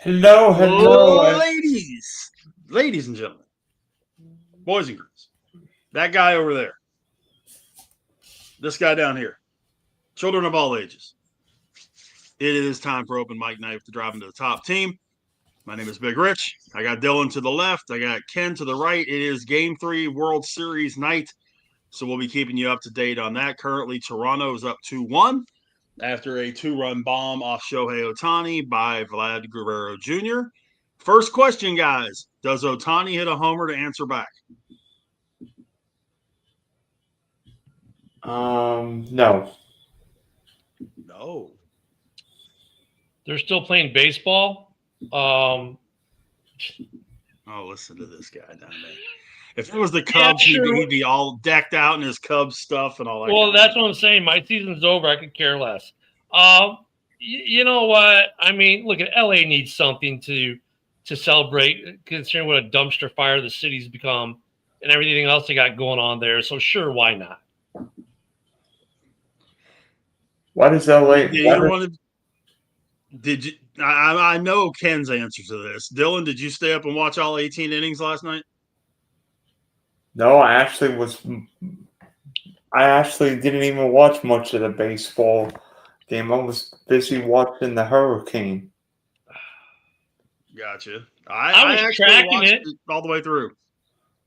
Hello, hello. Ladies and gentlemen, boys and girls, that guy over there, this guy down here, children of all ages. It is time for open mic night to drive into the top team. My name is Big Rich. I got Dylan to the left. I got Ken to the right. It is Game 3 World Series night, so we'll be keeping you up to date on that. Currently, Toronto is up 2-1 after a two-run bomb off Shohei Ohtani by Vlad Guerrero Jr. First question, guys. Does Ohtani hit a homer to answer back? No. No. They're still playing baseball. Oh, listen to this guy down there. If it was the Cubs, Yeah, sure. he'd be all decked out in his Cubs stuff and all that. Well, that's what I'm saying. My season's over. I could care less. You know what? I mean, look, at LA needs something to celebrate, considering what a dumpster fire the city's become and everything else they got going on there. So sure, why not? What is LA? Did you? I know Ken's answer to this. Dylan, did you stay up and watch all 18 innings last night? No, I actually didn't even watch much of the baseball game. I was busy watching the hurricane. Gotcha. I was actually tracking watched it all the way through.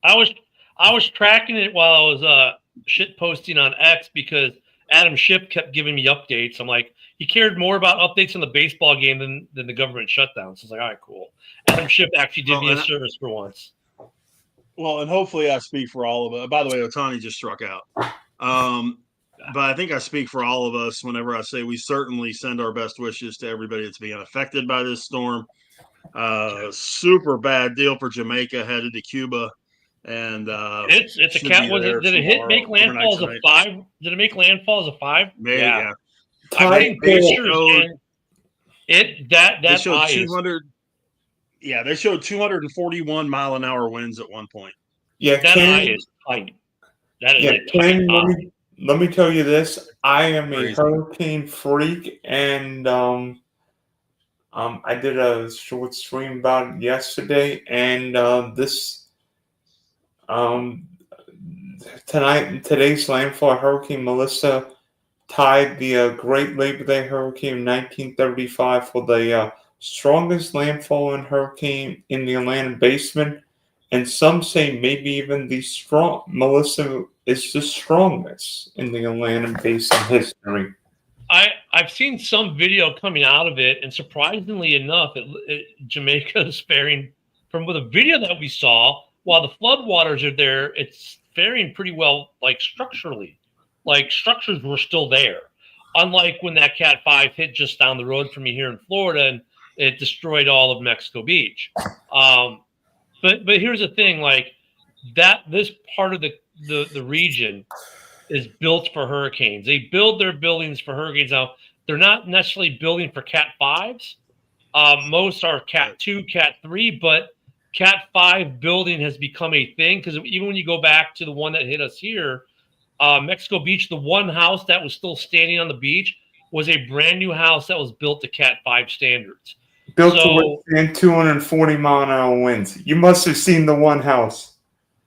I was tracking it while I was shit posting on X because Adam Schiff kept giving me updates. I'm like, he cared more about updates on the baseball game than the government shutdown. So I was like, all right, cool. Adam Schiff actually did me a service for once. Well, and hopefully I speak for all of us. By the way, Ohtani just struck out. But I think I speak for all of us whenever I say we certainly send our best wishes to everybody that's being affected by this storm. Super bad deal for Jamaica headed to Cuba. And it's a cat. Did it make landfall as a 5? Did it make landfall as a 5? Maybe, yeah. I've seen pictures. That showed 200. Yeah, they showed 241 mile an hour winds at one point. Yeah, that eye is tight. That is Ken, let me tell you this. I am a hurricane freak, and I did a short stream about it yesterday, and today's landfall, Hurricane Melissa tied the Great Labor Day hurricane in 1935 for the strongest landfall in hurricane in the Atlantic Basin, and some say maybe even Melissa is the strongest in the Atlantic Basin history. I've seen some video coming out of it, and surprisingly enough, Jamaica is faring, from the video that we saw, while the floodwaters are there, it's faring pretty well, like structurally. Like structures were still there. Unlike when that Cat 5 hit just down the road from me here in Florida and it destroyed all of Mexico Beach. But here's the thing, like this part of the region is built for hurricanes. They build their buildings for hurricanes. Now, they're not necessarily building for Cat 5s. Most are Cat 2, Cat 3, but Cat 5 building has become a thing because even when you go back to the one that hit us here, Mexico Beach, the one house that was still standing on the beach was a brand new house that was built to Cat 5 standards. Built to withstand 240 mile an hour winds. You must have seen the one house.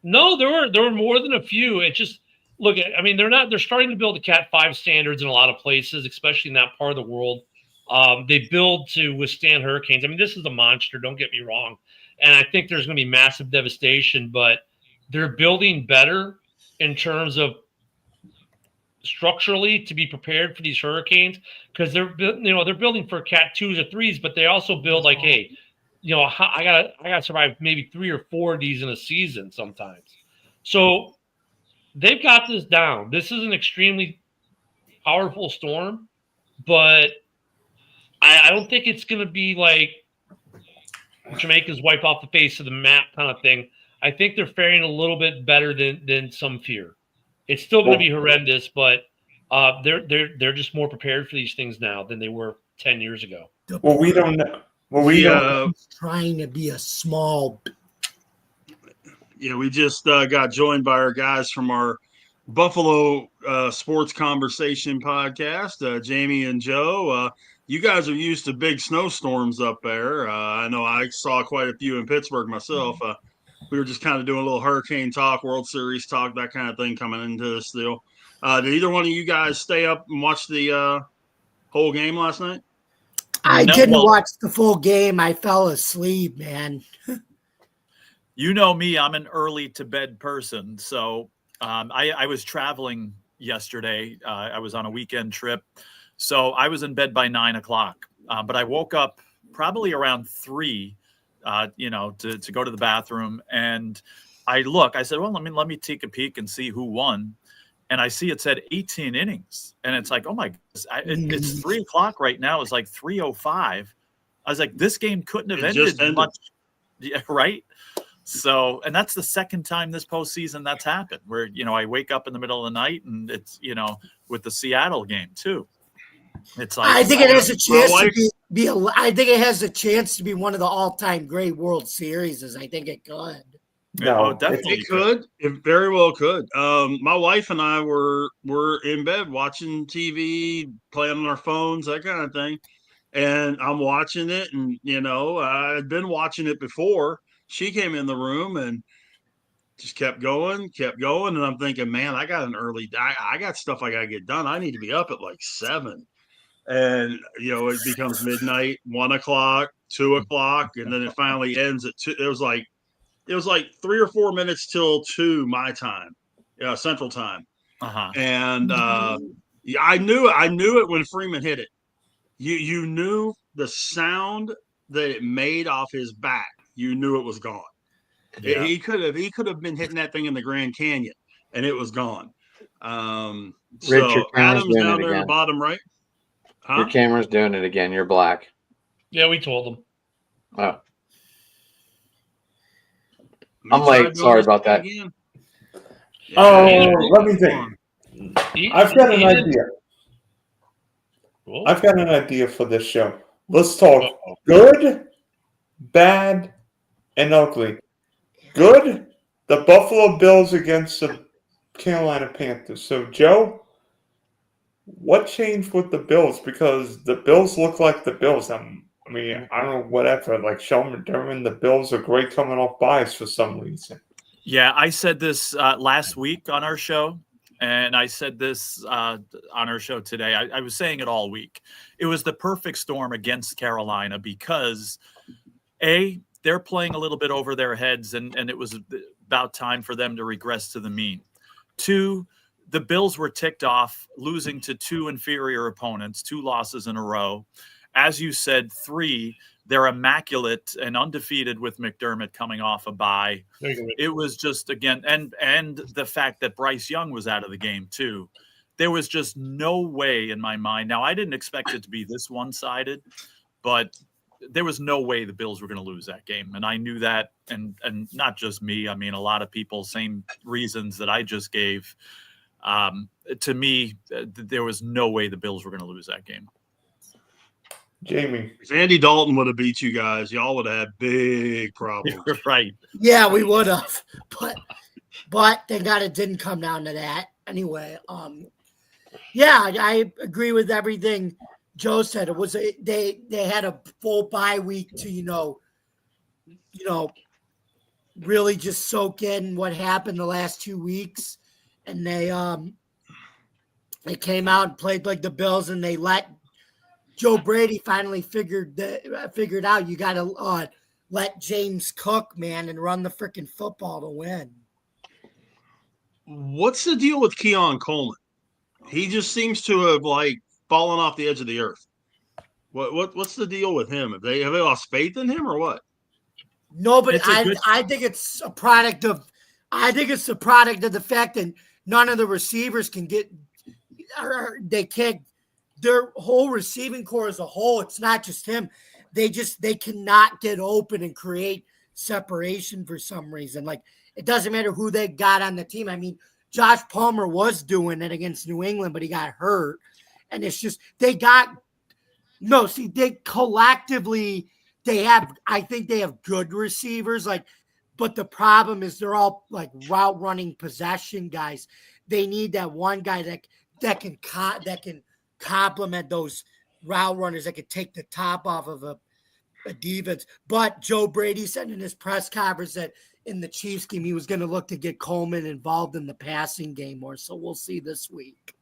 No, there were more than a few. It just look at. I mean, they're starting to build to Cat 5 standards in a lot of places, especially in that part of the world. They build to withstand hurricanes. I mean, this is a monster. Don't get me wrong, and I think there's going to be massive devastation. But they're building better in terms of structurally to be prepared for these hurricanes because they're building for Cat 2s or 3s, but they also build like, hey, I gotta survive maybe 3 or 4 of these in a season sometimes. So they've got this down. This is an extremely powerful storm, but I don't think it's going to be like Jamaica's wiped off the face of the map kind of thing. I think they're faring a little bit better than some fear. It's still going to be horrendous, but they're just more prepared for these things now than they were 10 years ago. Well, we don't know. Well, trying to be a small. Yeah, we just got joined by our guys from our Buffalo Sports Conversation podcast, Jamie and Joe. you guys are used to big snowstorms up there. I know I saw quite a few in Pittsburgh myself. We were just kind of doing a little hurricane talk, World Series talk, that kind of thing coming into this deal. Did either one of you guys stay up and watch the whole game last night? I No, didn't well- watch the full game. I fell asleep, man. You know me, I'm an early to bed person. So I was traveling yesterday. I was on a weekend trip. So I was in bed by 9 o'clock. But I woke up probably around 3, to go to the bathroom. And I said, well, let me take a peek and see who won. And I see it said 18 innings. And it's like, oh my goodness, it's 3 o'clock right now. It's like 3:05. I was like, this game couldn't have ended much. Yeah, right. So, and that's the second time this postseason that's happened where, I wake up in the middle of the night and it's, with the Seattle game too. It's like, I think it has a chance to be I think it has a chance to be one of the all-time great World Series. I think it could. No, definitely it could. It very well could. My wife and I were in bed watching TV, playing on our phones, that kind of thing. And I'm watching it, and I'd been watching it before. She came in the room and just kept going, and I'm thinking, man, I got I got stuff I got to get done. I need to be up at like 7, and it becomes midnight, 1 o'clock, 2 o'clock, and then it finally ends at 2. It was like 3 or 4 minutes till 2 my time, Central Time, and I knew it when Freeman hit it. You knew the sound that it made off his back. You knew it was gone. Yeah. He could have been hitting that thing in the Grand Canyon, and it was gone. So Adam's down there in the bottom right. Huh? Your camera's doing it again. You're black. Yeah, we told them. Oh. I'm late. Sorry about that. Yeah. Let me think. I've got an idea. Cool. I've got an idea for this show. Let's talk good, bad, and ugly. Good, the Buffalo Bills against the Carolina Panthers. So, Joe, what changed with the Bills? Because the Bills look like the Bills. I don't know, whatever. Like Sean McDermott, the Bills are great coming off bias for some reason. Yeah, I said this last week on our show. And I said this on our show today. I was saying it all week. It was the perfect storm against Carolina because, A, they're playing a little bit over their heads, and it was about time for them to regress to the mean. 2, the Bills were ticked off, losing to 2 inferior opponents, 2 losses in a row. As you said, 3, they're immaculate and undefeated with McDermott coming off a bye. It was just, again, and the fact that Bryce Young was out of the game too. There was just no way in my mind. Now, I didn't expect it to be this one-sided, but there was no way the Bills were going to lose that game. And I knew that, and not just me. I mean, a lot of people, same reasons that I just gave. To me, there was no way the Bills were going to lose that game. Jamie. If Andy Dalton would have beat you guys, y'all would have had big problems. Right. Yeah, we would have. But thank God it didn't come down to that. Anyway, yeah, I agree with everything Joe said. It was they had a full bye week to really just soak in what happened the last 2 weeks, and they came out and played like the Bills, and they let Joe Brady finally figured out you got to let James cook, man, and run the freaking football to win. What's the deal with Keon Coleman? He just seems to have fallen off the edge of the earth. What's the deal with him? Have they lost faith in him or what? No, but I think it's a product of the fact that none of the receivers can get, or they can't. Their whole receiving core as a whole, it's not just him. They cannot get open and create separation for some reason. Like, it doesn't matter who they got on the team. I mean, Josh Palmer was doing it against New England, but he got hurt. And it's just, they collectively, I think they have good receivers. But the problem is they're all like route running possession guys. They need that one guy that can complement those route runners that could take the top off of a defense. But Joe Brady said in his press conference that in the Chiefs game, he was going to look to get Coleman involved in the passing game more. So we'll see this week.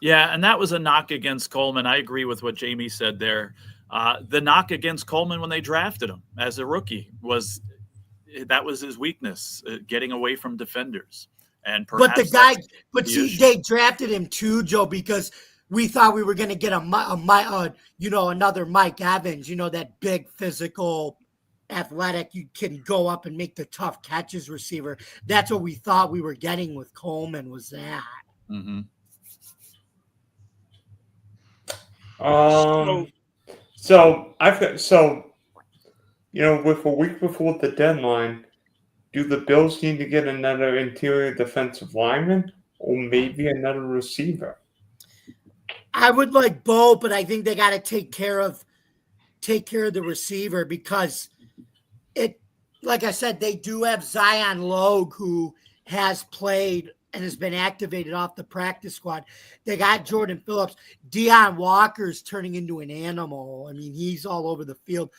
Yeah, and that was a knock against Coleman. I agree with what Jamie said there. The knock against Coleman when they drafted him as a rookie was his weakness, getting away from defenders. And perhaps they drafted him too, Joe, because we thought we were going to get another Mike Evans, that big physical, athletic, you can go up and make the tough catches receiver. That's what we thought we were getting with Coleman, was that. Mm-hmm. With a week before the deadline, do the Bills need to get another interior defensive lineman or maybe another receiver? I would like both, but I think they got to take care of the receiver because like I said, they do have Zion Logue, who has played and has been activated off the practice squad. They got Jordan Phillips. Deion Walker's turning into an animal. I mean, he's all over the field.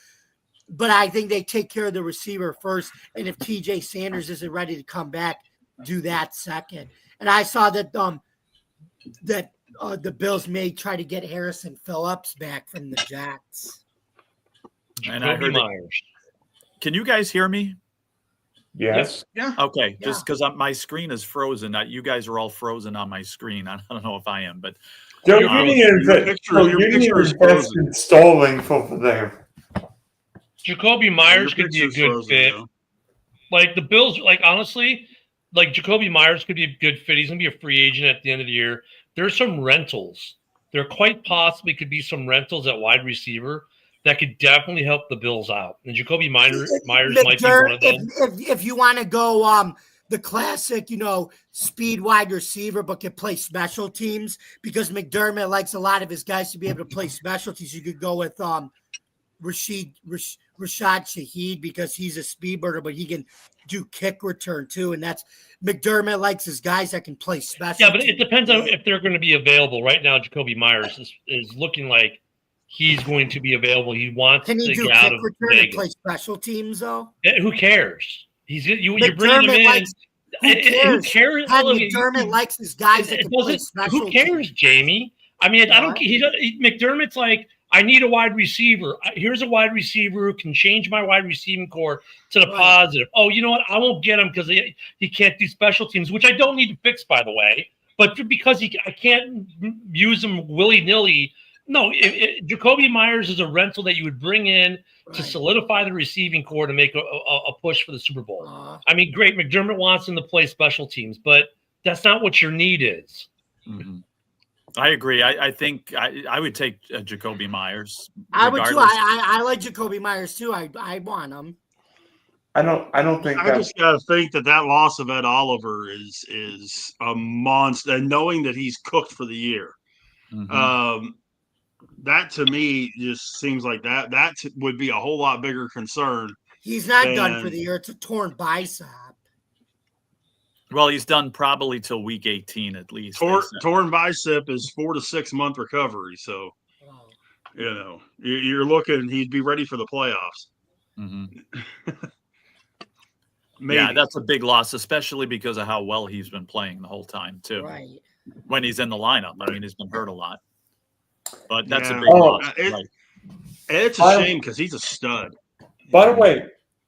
But I think they take care of the receiver first. And if TJ Sanders isn't ready to come back, do that second. And I saw that the Bills may try to get Harrison Phillips back from the Jets. And I heard Myers. Can you guys hear me? Yes. Yeah. Okay. Yeah. Just because my screen is frozen. You guys are all frozen on my screen. I don't know if I am, but your picture is frozen. Stalling over there. Jacoby Myers could be a good fit. Like the Bills, honestly, Jacoby Myers could be a good fit. He's gonna be a free agent at the end of the year. There's some rentals. There quite possibly could be some rentals at wide receiver that could definitely help the Bills out. And Jacoby Myers might be one of them. If you want to go the classic, speed wide receiver, but can play special teams, because McDermott likes a lot of his guys to be able to play special teams, you could go with Rashad Shaheed, because he's a speed burner, but he can do kick return too. And that's McDermott likes his guys that can play special. Yeah, but it depends on if they're going to be available. Right now, Jacoby Myers is looking like he's going to be available. He wants to get out of Vegas. And play special teams, though. Who cares? You're bringing him in. Who cares? McDermott likes his guys that can play special. Who cares, teams. Jamie? I mean, I don't. McDermott's like, I need a wide receiver. Here's a wide receiver who can change my wide receiving core to the positive. Oh, you know what? I won't get him because he can't do special teams, which I don't need to fix, by the way. But because I can't use him willy-nilly. No, Jacoby Myers is a rental that you would bring in to solidify the receiving core to make a push for the Super Bowl. I mean, great. McDermott wants him to play special teams, but that's not what your need is. Mm-hmm. I agree. I think I would take Jacoby Myers. I would too. I like Jacoby Myers too. I want him. I don't think. I just gotta think that loss of Ed Oliver is a monster, and knowing that he's cooked for the year. Mm-hmm. That to me just seems like that would be a whole lot bigger concern. He's not done for the year. It's a torn bicep. Well, he's done probably till week 18 at least. Torn bicep is 4 to 6 month recovery. So, you're looking, he'd be ready for the playoffs. Mm-hmm. Yeah, that's a big loss, especially because of how well he's been playing the whole time too. Right. When he's in the lineup, I mean, he's been hurt a lot. But that's a big loss. It's a shame because he's a stud. By the way,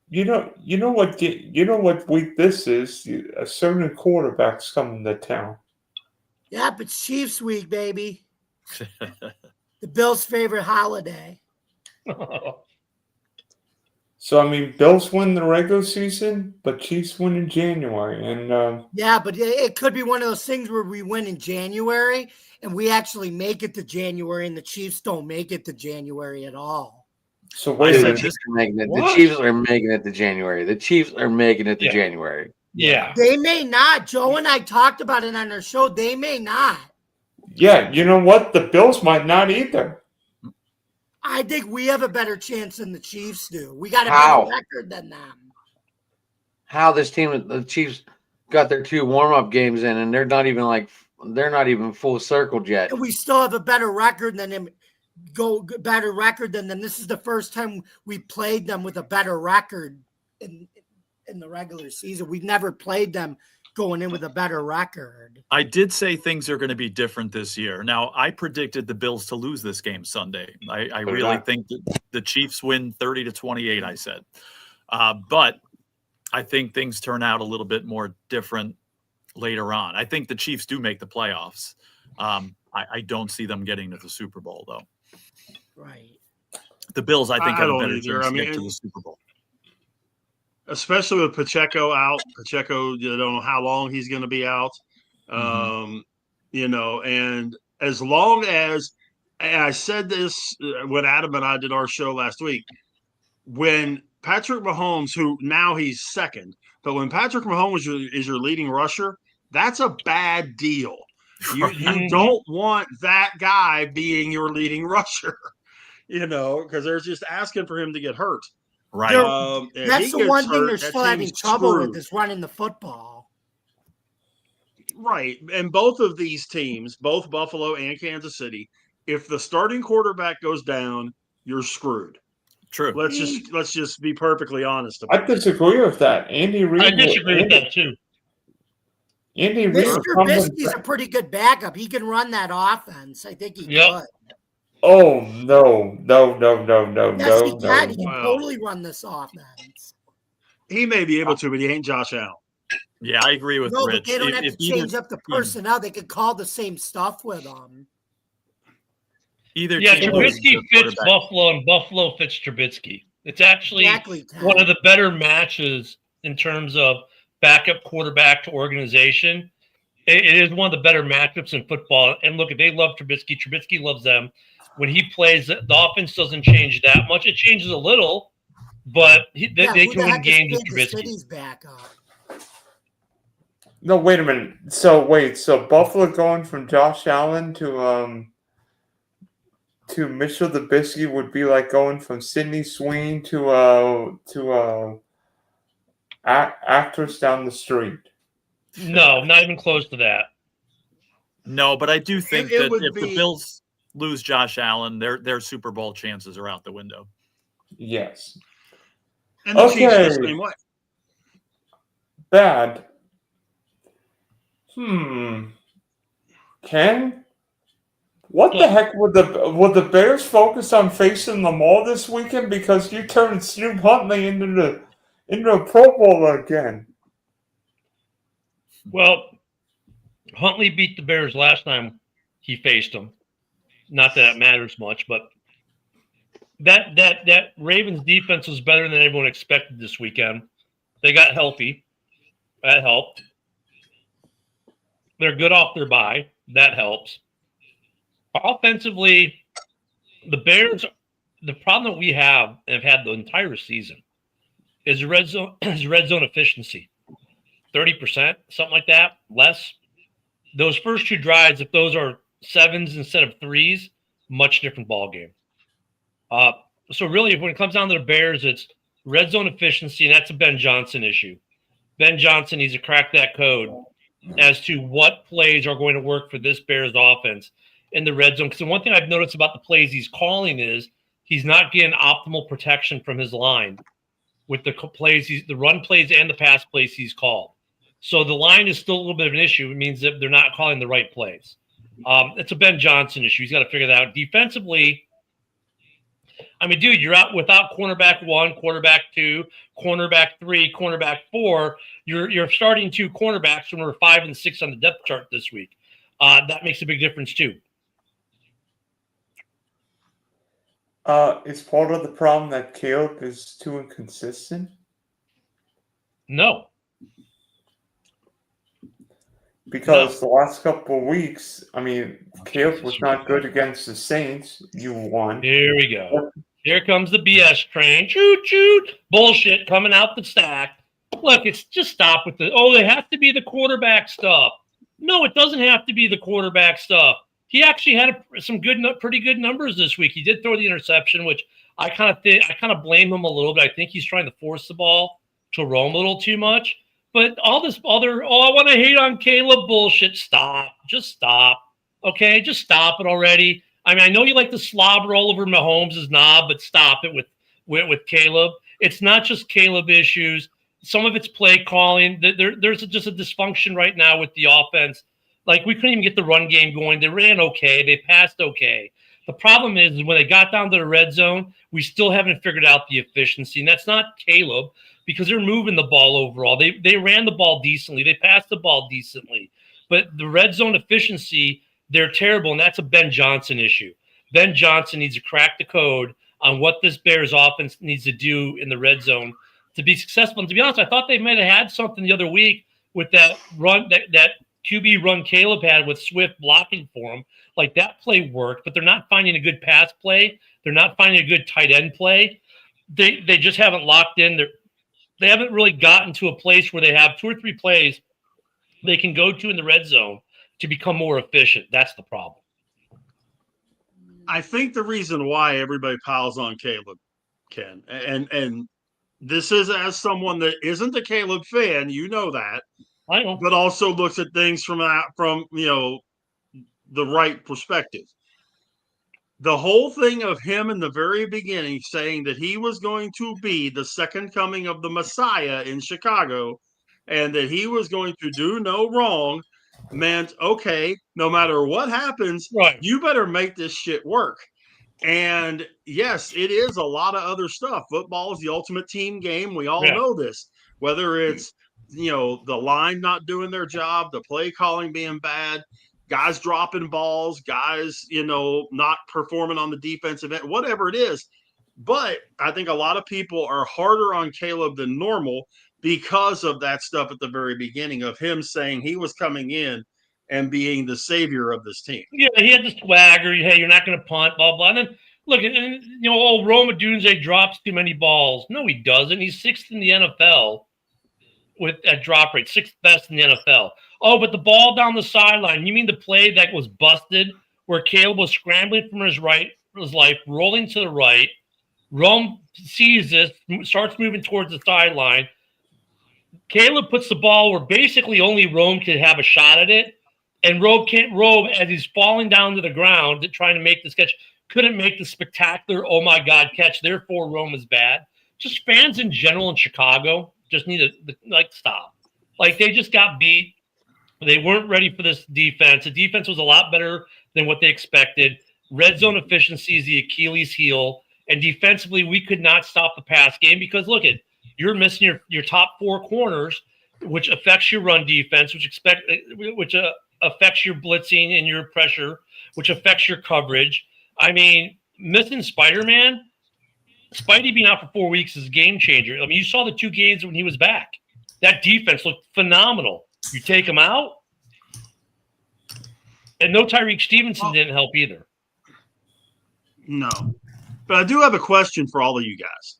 you know what week this is? A certain quarterback's coming to town. Yep, it's Chiefs week, baby. The Bills' favorite holiday. So I mean, Bills win the regular season, but Chiefs win in January, and yeah, but it could be one of those things where we win in January and we actually make it to January, and the Chiefs don't make it to January at all. So wait a minute, the Chiefs are making it to January. The Chiefs are making it to January. Yeah, they may not. Joe and I talked about it on our show. They may not. Yeah, you know what? The Bills might not either. I think we have a better chance than the Chiefs do. We got a better record than them. How the Chiefs got their 2 warm-up games in, and they're not even full circled yet. And we still have a better record than them. better record than them. This is the first time we played them with a better record in the regular season. We've never played them going in with a better record. I did say things are going to be different this year. Now, I predicted the Bills to lose this game Sunday. I really think that the Chiefs win 30-28, I said. But I think things turn out a little bit more different later on. I think the Chiefs do make the playoffs. I don't see them getting to the Super Bowl, though. Right. The Bills, I think, have a better either. chance to get to the Super Bowl. Especially with Pacheco out. Pacheco, you don't know how long he's going to be out. You know, and as long as and I said this when Adam and I did our show last week, when Patrick Mahomes, who now he's second, but when Patrick Mahomes is your leading rusher, that's a bad deal. You don't want that guy being your leading rusher, you know, because they're just asking for him to get hurt. Right. That's the one thing they're still having trouble with is running the football. Right. And both of these teams, both Buffalo and Kansas City, if the starting quarterback goes down, you're screwed. True. Let's just be perfectly honest about I disagree with that. Andy Reid. I disagree with that too. Andy Reid. Mr. Trubisky's a pretty good backup. He can run that offense. I think he could. Oh no! Yes, he can. He can totally run this offense. He may be able to, but he ain't Josh Allen. Yeah, I agree with Rich. But they don't have to change up the personnel. They could call the same stuff with them. Trubisky fits Buffalo, and Buffalo fits Trubisky. It's actually one of the better matches in terms of backup quarterback to organization. It is one of the better matchups in football. And look, they love Trubisky. Trubisky loves them. When he plays, the offense doesn't change that much. It changes a little, but they can win games with Trubisky. No, wait a minute. So Buffalo going from Josh Allen to Mitchell Trubisky would be like going from Sidney Sweeney to actress down the street. No, not even close to that. No, but I do think that if the Bills lose Josh Allen, their Super Bowl chances are out the window. Yes. And the Chiefs the same way. Bad. Ken? What the heck would the Bears focus on facing Lamar this weekend because you turned Snoop Huntley into a Pro Bowler again? Well, Huntley beat the Bears last time he faced them. Not that it matters much, but that Ravens defense was better than everyone expected this weekend. They got healthy. That helped. They're good off their bye. That helps. Offensively, the Bears, the problem that we have and have had the entire season is red zone efficiency. 30%, something like that, less. Those first two drives, if those are 7s instead of 3s, much different ball game. So really, when it comes down to the Bears, it's red zone efficiency, and that's a Ben Johnson issue. Ben Johnson needs to crack that code as to what plays are going to work for this Bears offense in the red zone. Because the one thing I've noticed about the plays he's calling is he's not getting optimal protection from his line with the plays, the run plays and the pass plays he's called. So the line is still a little bit of an issue. It means that they're not calling the right plays. It's a Ben Johnson issue. He's got to figure that out. Defensively, I mean, dude, you're out without cornerback 1, cornerback 2, cornerback 3, cornerback 4. You're starting 2 cornerbacks when we're 5 and 6 on the depth chart this week. That makes a big difference too. Is part of the problem that Caleb is too inconsistent? No. Because the last couple of weeks, I mean, Caleb was not good against the Saints. You won. Here we go. Here comes the BS train. Choo choo. Bullshit coming out the stack. Look, it's just stop with they have to be the quarterback stuff. No, it doesn't have to be the quarterback stuff. He actually had some pretty good numbers this week. He did throw the interception, which I kind of blame him a little bit. I think he's trying to force the ball to roam a little too much. But all this other, I want to hate on Caleb bullshit. Stop. Just stop. Okay? Just stop it already. I mean, I know you like to slobber all over Mahomes' knob, but stop it with Caleb. It's not just Caleb issues. Some of it's play calling. There's just a dysfunction right now with the offense. Like, we couldn't even get the run game going. They ran okay. They passed okay. The problem is when they got down to the red zone, we still haven't figured out the efficiency. And that's not Caleb because they're moving the ball overall. They ran the ball decently. They passed the ball decently. But the red zone efficiency, they're terrible, and that's a Ben Johnson issue. Ben Johnson needs to crack the code on what this Bears offense needs to do in the red zone to be successful. And to be honest, I thought they might have had something the other week with that run, that QB run Caleb had with Swift blocking for him. Like, that play worked, but they're not finding a good pass play. They're not finding a good tight end play. They just haven't locked in. They haven't really gotten to a place where they have 2 or 3 plays they can go to in the red zone to become more efficient. That's the problem. I think the reason why everybody piles on Caleb, Ken, and this is as someone that isn't a Caleb fan, you know that, I know, but also looks at things from the right perspective. The whole thing of him in the very beginning saying that he was going to be the second coming of the Messiah in Chicago and that he was going to do no wrong meant, okay, no matter what happens, right, you better make this shit work. And yes, it is a lot of other stuff. Football is the ultimate team game. We all know this, whether it's, the line not doing their job, the play calling being bad, guys dropping balls, guys, not performing on the defensive end, whatever it is. But I think a lot of people are harder on Caleb than normal because of that stuff at the very beginning of him saying he was coming in and being the savior of this team. Yeah, he had the swagger. Hey, you're not going to punt, blah, blah. And then, look, old Roma Dunze drops too many balls. No, he doesn't. He's 6th in the NFL with that drop rate, 6th best in the NFL. Oh, but the ball down the sideline, you mean the play that was busted where Caleb was scrambling from his life, rolling to the right. Rome sees this, starts moving towards the sideline. Caleb puts the ball where basically only Rome could have a shot at it. And Rome, as he's falling down to the ground trying to make this catch, couldn't make the spectacular, oh my God, catch. Therefore, Rome is bad. Just fans in general in Chicago just need to, stop. Like, they just got beat. They weren't ready for this defense. The defense was a lot better than what they expected. Red zone efficiency is the Achilles heel. And defensively, we could not stop the pass game because, look, you're missing your top 4 corners, which affects your run defense, which affects your blitzing and your pressure, which affects your coverage. I mean, missing Spider-Man, Spidey being out for 4 weeks is a game changer. I mean, you saw the 2 games when he was back. That defense looked phenomenal. You take him out, and no Tyreek Stevenson didn't help either. No. But I do have a question for all of you guys.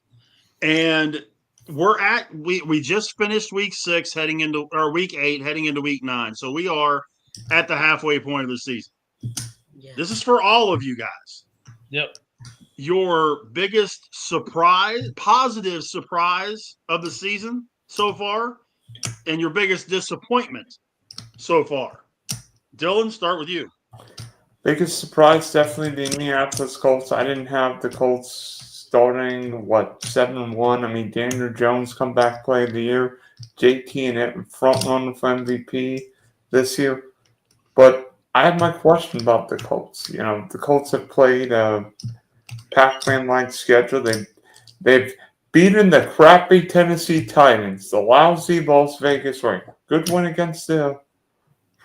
And we just finished week 6 week 8 heading into week 9. So we are at the halfway point of the season. Yeah. This is for all of you guys. Yep. Your biggest positive surprise of the season so far, and your biggest disappointment so far. Dylan, start with you. Biggest surprise, definitely the Indianapolis Colts. I didn't have the Colts starting, 7-1. I mean, Daniel Jones comeback play of the year. JT and it front run for MVP this year. But I had my question about the Colts. The Colts have played a Pac-Man-like schedule. They've beaten the crappy Tennessee Titans, the lousy Las Vegas Raiders. Good win against the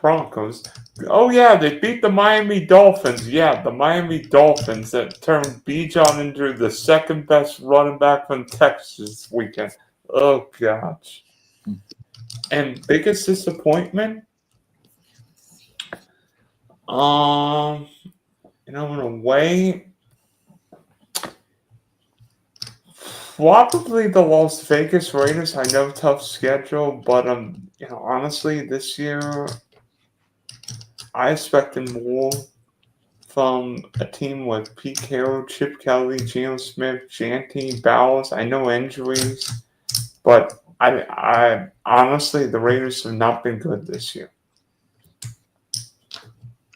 Broncos. Oh, yeah, they beat the Miami Dolphins. Yeah, the Miami Dolphins that turned Bijan into the second best running back from Texas this weekend. Oh, gosh. And biggest disappointment? In a way, probably the Las Vegas Raiders. I know tough schedule, but honestly, this year I expected more from a team with Pete Carroll, Chip Kelly, Geno Smith, Janty, Bowles. I know injuries, but I honestly, the Raiders have not been good this year.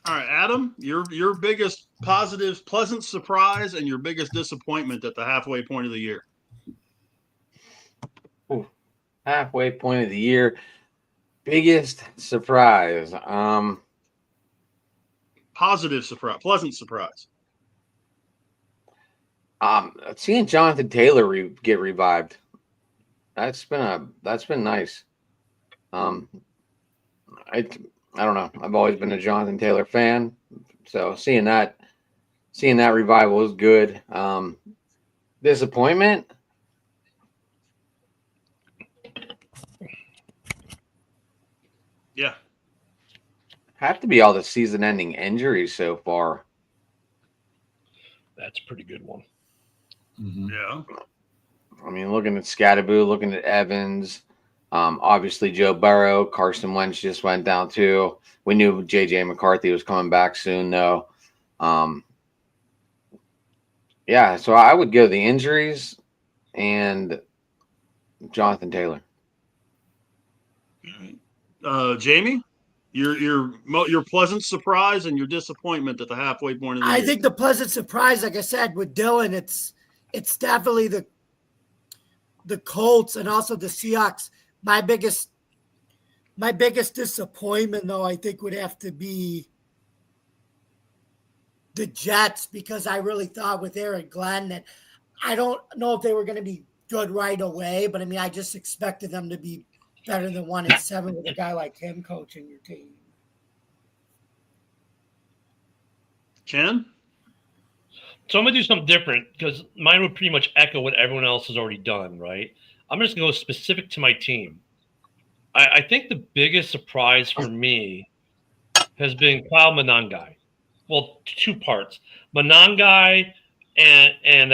All right, Adam, your biggest positives, pleasant surprise, and your biggest disappointment at the halfway point of the year. Ooh, halfway point of the year. Biggest surprise. Positive surprise, pleasant surprise. Seeing Jonathan Taylor get revived. That's been nice. I don't know. I've always been a Jonathan Taylor fan, so seeing that revival is good. Disappointment. Yeah. Have to be all the season-ending injuries so far. That's a pretty good one. Mm-hmm. Yeah. I mean, looking at Scatterboo, looking at Evans, obviously Joe Burrow, Carson Wentz just went down too. We knew J.J. McCarthy was coming back soon, though. Yeah, so I would go the injuries and Jonathan Taylor. Jamie, your pleasant surprise and your disappointment at the halfway point of the year. I think the pleasant surprise, like I said, with Dylan, it's definitely the Colts and also the Seahawks. My biggest disappointment, though, I think would have to be the Jets, because I really thought with Eric Glenn that I don't know if they were going to be good right away, but I mean, I just expected them to be better than 1-7 with a guy like him coaching your team. Ken? So I'm going to do something different because mine would pretty much echo what everyone else has already done, right? I'm just going to go specific to my team. I think the biggest surprise for me has been Kyle Monangai. Well, two parts. Monangai and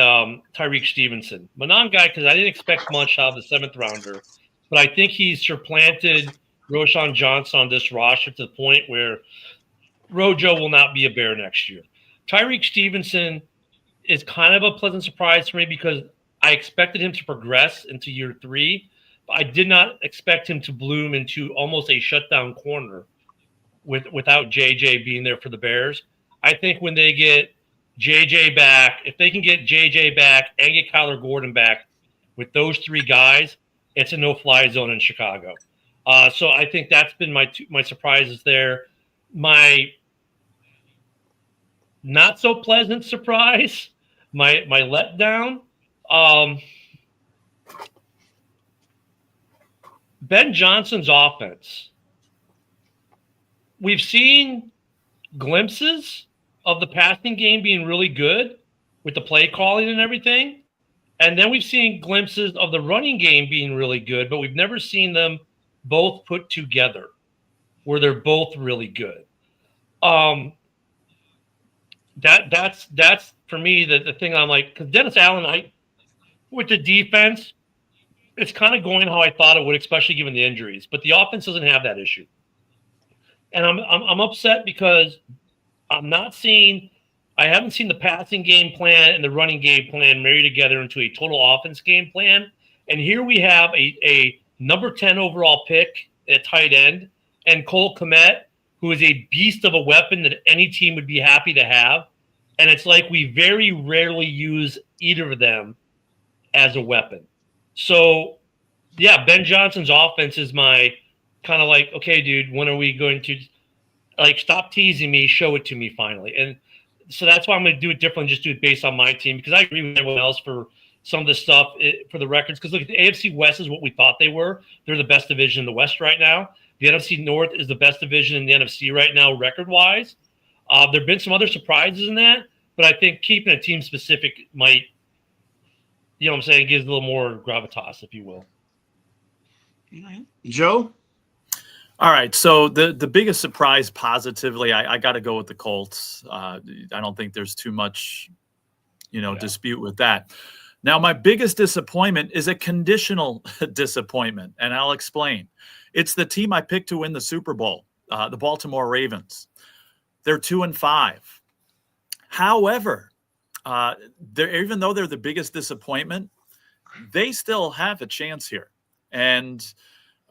Tyreek Stevenson. Monangai, because I didn't expect much out of the seventh rounder, but I think he's supplanted Roshan Johnson on this roster to the point where Rojo will not be a Bear next year. Tyreek Stevenson is kind of a pleasant surprise for me because I expected him to progress into year 3, but I did not expect him to bloom into almost a shutdown corner without JJ being there for the Bears. I think when they get JJ back, if they can get JJ back and get Kyler Gordon back with those 3 guys, it's a no-fly zone in Chicago. So I think that's been my surprises there. My not so pleasant surprise, my letdown. Ben Johnson's offense. We've seen glimpses of the passing game being really good with the play calling and everything. And then we've seen glimpses of the running game being really good, but we've never seen them both put together where they're both really good. That's for me the thing I'm like, because Dennis Allen, with the defense, it's kind of going how I thought it would, especially given the injuries. But the offense doesn't have that issue, and I'm upset because I haven't seen the passing game plan and the running game plan married together into a total offense game plan. And here we have a number 10 overall pick at tight end and Cole Kmet, who is a beast of a weapon that any team would be happy to have. And it's like we very rarely use either of them as a weapon. So, yeah, Ben Johnson's offense is my kind of like, okay, dude, when are we going to stop teasing me, show it to me finally? And so that's why I'm going to do it differently, just do it based on my team, because I agree with everyone else for some of this stuff for the records. Because look, the AFC West is what we thought they were. They're the best division in the West right now. The NFC North is the best division in the NFC right now, record-wise. There have been some other surprises in that, but I think keeping a team specific might, you know what I'm saying, gives a little more gravitas, if you will. Joe? All right, so the biggest surprise positively, I got to go with the Colts. I don't think there's too much, dispute with that. Now, my biggest disappointment is a conditional disappointment, and I'll explain. It's the team I picked to win the Super Bowl, the Baltimore Ravens. They're 2-5. However, even though they're the biggest disappointment, they still have a chance here. And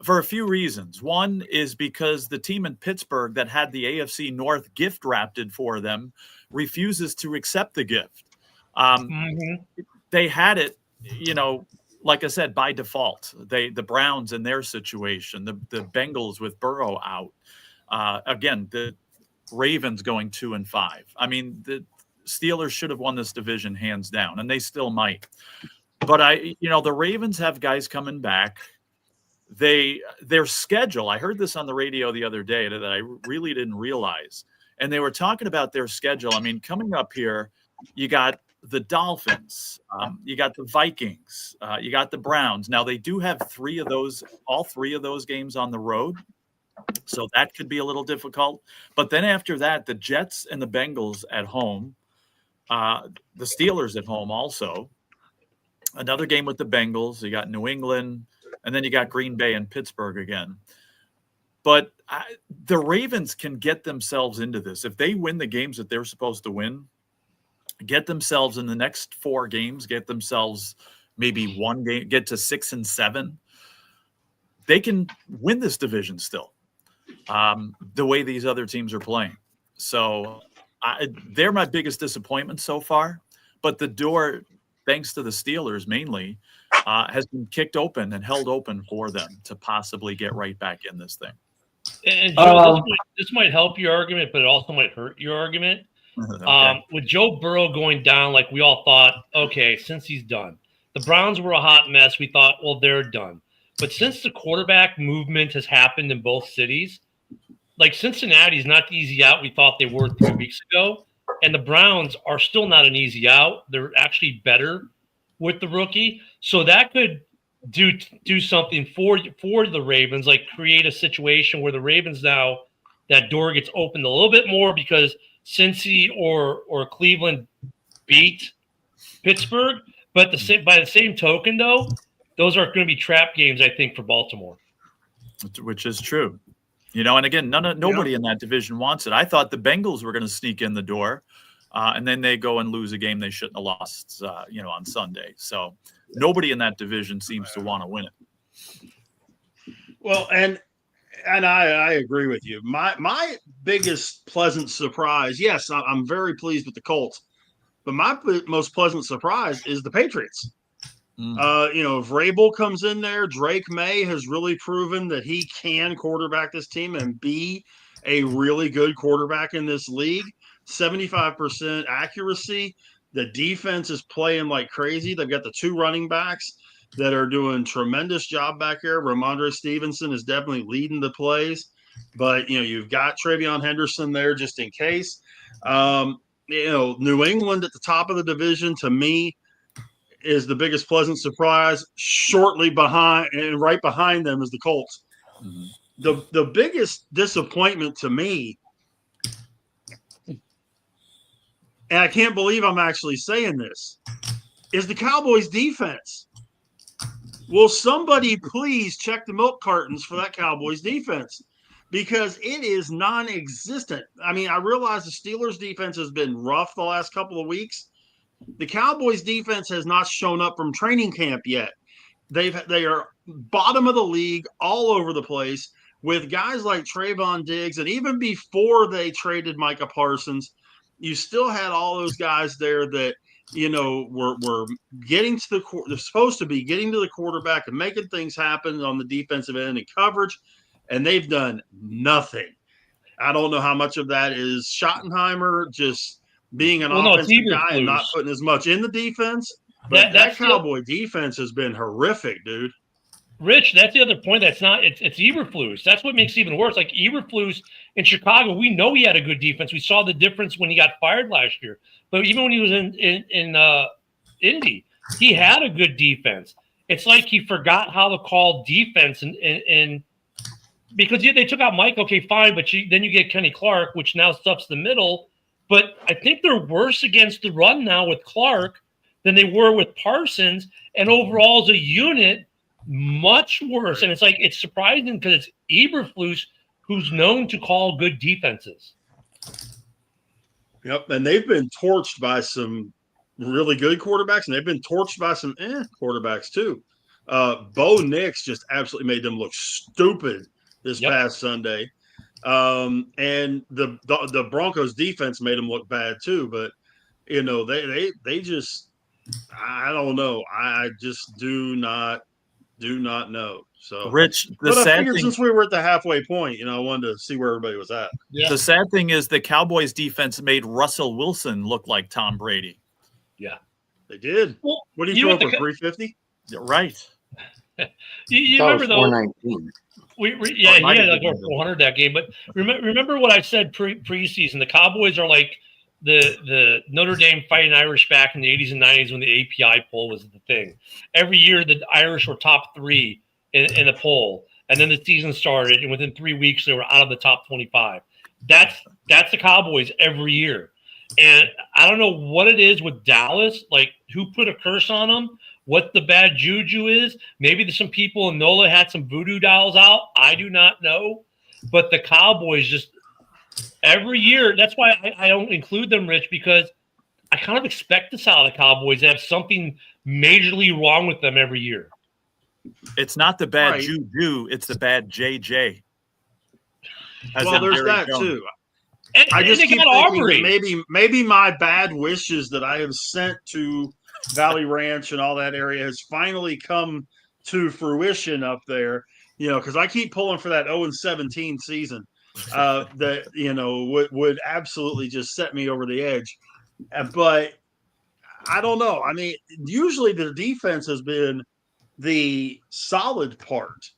For a few reasons. One is because the team in Pittsburgh that had the AFC North gift wrapped for them refuses to accept the gift. They had it, like I said, by default. The Browns in their situation, the Bengals with Burrow out. Again, the Ravens going 2-5. I mean, the Steelers should have won this division hands down, and they still might. But the Ravens have guys coming back. Their schedule, I heard this on the radio the other day that I really didn't realize. And they were talking about their schedule. I mean, coming up here, you got the Dolphins, you got the Vikings, you got the Browns. Now they do have all three of those games on the road. So that could be a little difficult. But then after that, the Jets and the Bengals at home, the Steelers at home also. Another game with the Bengals. You got New England, and then you got Green Bay and Pittsburgh again. But the Ravens can get themselves into this. If they win the games that they're supposed to win, get themselves in the next 4 games, get themselves maybe one game, get to 6-7. They can win this division still, the way these other teams are playing. So they're my biggest disappointment so far. But the door, thanks to the Steelers mainly, has been kicked open and held open for them to possibly get right back in this thing. And Joe, this might help your argument, but it also might hurt your argument. Okay. With Joe Burrow going down, like we all thought, okay, since he's done. The Browns were a hot mess. We thought, well, they're done. But since the quarterback movement has happened in both cities, like Cincinnati's not the easy out we thought they were 3 weeks ago. And the Browns are still not an easy out. They're actually better with the rookie. So that could do something for the Ravens, like create a situation where the Ravens now, that door gets opened a little bit more because Cincy or Cleveland beat Pittsburgh. But by the same token, though, those are going to be trap games, I think, for Baltimore. Which is true. And again, nobody in that division wants it. I thought the Bengals were going to sneak in the door, and then they go and lose a game they shouldn't have lost, on Sunday. So nobody in that division seems to want to win it. Well, and I agree with you. My biggest pleasant surprise, yes, I'm very pleased with the Colts, but my most pleasant surprise is the Patriots. If Vrabel comes in there, Drake May has really proven that he can quarterback this team and be a really good quarterback in this league. 75% accuracy. The defense is playing like crazy. They've got the 2 running backs that are doing tremendous job back there. Ramondre Stevenson is definitely leading the plays, but you've got Travion Henderson there just in case. New England at the top of the division to me is the biggest pleasant surprise. Shortly behind and right behind them is the Colts. Mm-hmm. The biggest disappointment to me, and I can't believe I'm actually saying this, is the Cowboys defense. Will somebody please check the milk cartons for that Cowboys defense? Because it is non-existent. I mean, I realize the Steelers defense has been rough the last couple of weeks. The Cowboys defense has not shown up from training camp yet. They are bottom of the league all over the place with guys like Trayvon Diggs. And even before they traded Micah Parsons, you still had all those guys there that, were getting to they're supposed to be getting to the quarterback and making things happen on the defensive end and coverage. And they've done nothing. I don't know how much of that is Schottenheimer just being an offensive guy and not putting as much in the defense. But that Cowboy defense has been horrific, dude. Rich, that's the other point. It's Eberflus. That's what makes it even worse. Like Eberflus in Chicago, we know he had a good defense. We saw the difference when he got fired last year. But even when he was in Indy, he had a good defense. It's like he forgot how to call defense, and because they took out Mike. Okay, fine, but then you get Kenny Clark, which now stuffs the middle. But I think they're worse against the run now with Clark than they were with Parsons, and overall as a unit, much worse. And it's surprising because it's Eberflus who's known to call good defenses. Yep, and they've been torched by some really good quarterbacks, and they've been torched by some quarterbacks too. Bo Nix just absolutely made them look stupid this past Sunday. And the Broncos defense made them look bad too. But they just, I don't know. I just do not know. So, Rich, but I figured since we were at the halfway point, I wanted to see where everybody was at. Yeah. The sad thing is the Cowboys defense made Russell Wilson look like Tom Brady. Yeah, they did. Well, what do you throw up for 350? Right. you remember though? 419. He had like over 400 that game. But remember what I said preseason. The Cowboys are like the Notre Dame Fighting Irish back in the 80s and 90s when the API poll was the thing. Every year the Irish were top 3 in the poll, and then the season started, and within 3 weeks they were out of the top 25. That's the Cowboys every year. And I don't know what it is with Dallas, like who put a curse on them, what the bad juju is. Maybe there's some people in NOLA had some voodoo dolls out. I do not know. But the Cowboys just every year, that's why I don't include them, Rich, because I kind of expect this out of the Cowboys to have something majorly wrong with them every year. It's not the bad juju, it's the bad JJ. Well, there's that too. And I just keep thinking that maybe my bad wishes that I have sent to Valley Ranch and all that area has finally come to fruition up there, because I keep pulling for that 0-17 season that, would absolutely just set me over the edge. But I don't know. I mean, usually the defense has been the solid part,